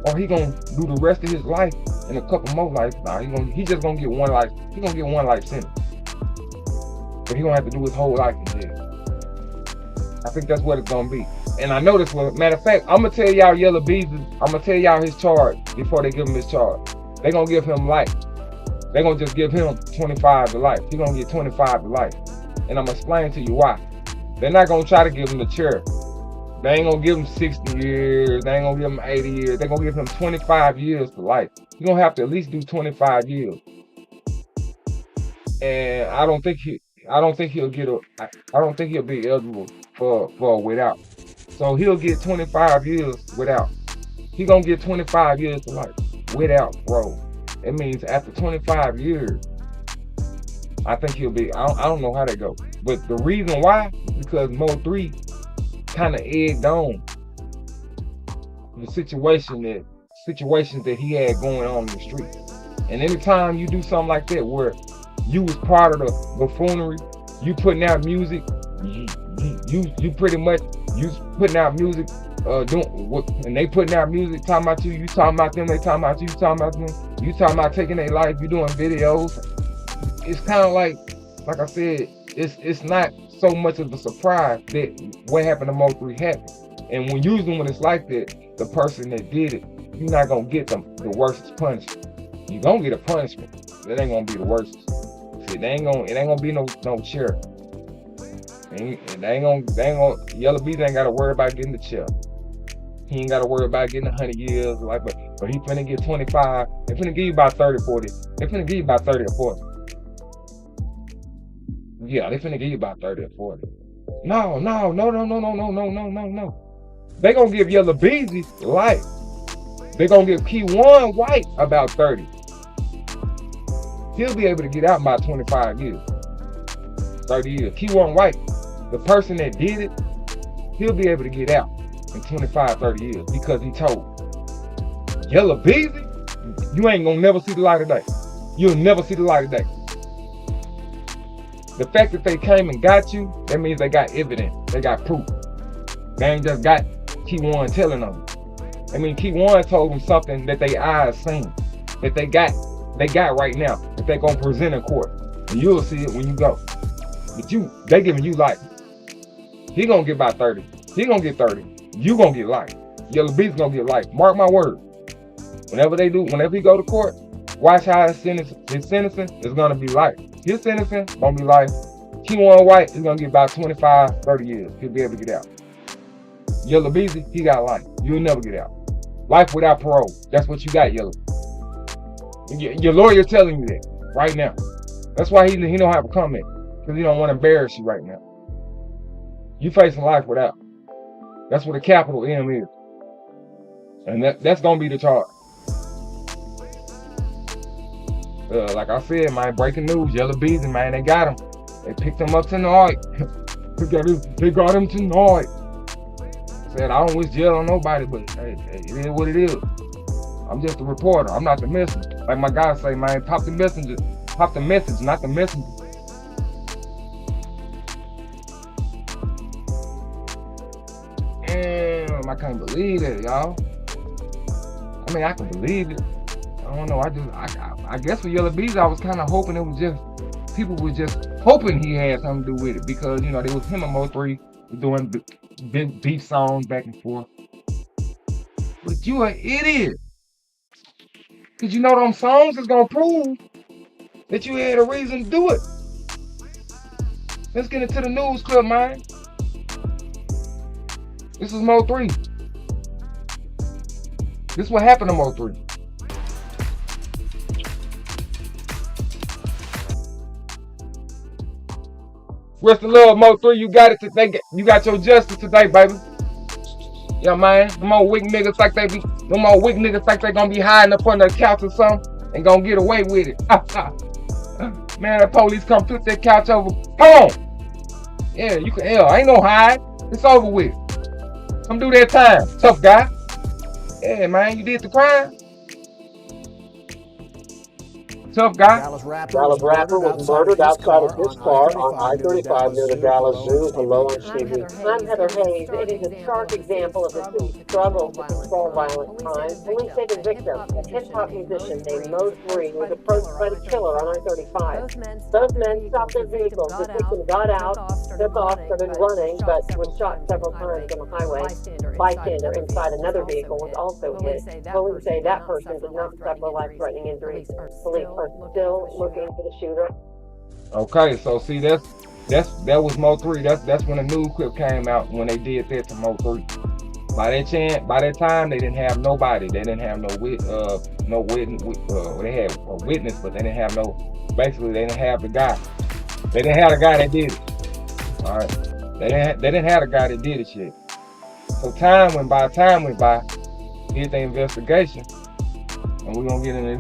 or he gonna do the rest of his life and a couple more lives. Nah, he just gonna get one life. He gonna get one life sentence, but he gonna have to do his whole life in jail. I think that's what it's gonna be. And I know this one. Matter of fact, I'm gonna tell y'all Yella Beezy. I'm gonna tell y'all his charge before they give him his charge. They gonna give him life. They gonna just give him 25 to life. He gonna get 25 to life, and I'm gonna explain to you why. They're not gonna try to give him the chair. They ain't gonna give him 60 years. They ain't gonna give him 80 years. They're gonna give him 25 years to life. You're gonna have to at least do 25 years. And I don't think he'll be eligible for without. So he'll get 25 years without. He gonna get 25 years to life without, bro. It means after 25 years, I think he'll be. I don't know how that go, but the reason why is because Mo 3 kind of egged on the situations that he had going on in the street. And anytime you do something like that, where you was part of the buffoonery, you putting out music, you pretty much putting out music, and they putting out music talking about you talking about them, they talking about you talking about them, you talking about taking their life, you doing videos. It's kind of like I said, it's not so much of a surprise that what happened to Mo 3 happened. And when it's like that, the person that did it, you're not gonna get the worst punishment. You're gonna get a punishment. It ain't gonna be the worst. See, it ain't gonna be no chair. Yella Beezy ain't gotta worry about getting the chair. He ain't gotta worry about getting 100 years, but he finna get 25. They finna give you about 30, 40. They finna give you about 30 or 40. Yeah, they finna give you about 30 or 40. No. They gonna give Yella Beezy life. They gonna give Key One White about 30. He'll be able to get out in about 25 years. 30 years. Key One White, the person that did it, he'll be able to get out in 25, 30 years because he told. Yella Beezy, you ain't gonna never see the light of day. You'll never see the light of day. The fact that they came and got you, that means they got evidence. They got proof. They ain't just got Key One telling them. I mean, Key One told them something that they eyes seen, that they got right now, that they gonna present in court. And you'll see it when you go. But they giving you life. He gonna get about 30. He gonna get 30. You gonna get life. Yella Beezy gonna get life. Mark my word. Whenever he go to court, watch how his sentencing is gonna be life. His sentencing gonna be life. Key One White is gonna get about 25, 30 years. He'll be able to get out. Yella Beezy, he got life. You'll never get out. Life without parole. That's what you got, Yella. Your lawyer telling you that right now. That's why he don't have a comment, because he don't want to embarrass you right now. You facing life without. That's what a capital M is. And that's gonna be the charge. Like I said, man, breaking news, Yella Beezy, man, they got him. They picked him up tonight. They got him tonight. Said, I don't wish jail on nobody, but hey, it is what it is. I'm just a reporter. I'm not the messenger. Like my guy say, man, pop the messenger. Pop the message, not the messenger. Damn, I can't believe it, y'all. I mean, I can believe it. I don't know. I guess for Yella Beezy, I was kind of hoping it was just people were just hoping he had something to do with it, because there was him and Mo 3 doing beef songs back and forth. But you an idiot, because them songs is gonna prove that you had a reason to do it. Let's get into the news clip, man. This is Mo 3. This is what happened to Mo 3. Rest in love, Mo 3. You got it today. You got your justice today, baby. Yeah, man. Them old weak niggas like they gonna be hiding up under the couch or something and gonna get away with it. Man, the police come put that couch over. Come on. Yeah, you can. Hell, ain't no hide. It's over with. Come do that time, tough guy. Yeah, man, you did the crime. Tough guy. Dallas rapper was murdered outside of his car on I-35 near the Dallas Zoo alone TV. I'm Heather Hayes. It is a stark example of the city's struggle to control violent crime. Police say the victim, a hip-hop musician named MUR, was approached by the killer on I-35. Those men stopped their vehicles. The victim got out, took off, started running, but was shot several times on the highway. Bystander inside another vehicle was also hit. Police say that person did not suffer life-threatening injuries. Police are still looking for the shooter. Okay, so see that was Mo 3. That's when the news clip came out when they did that to Mo 3. By that time they didn't have nobody. They didn't have no witness. They had a witness, but they didn't have they didn't have the guy. They didn't have the guy that did it. All right, they didn't have the guy that did it shit. So time went by, did the investigation, and we're gonna get into that.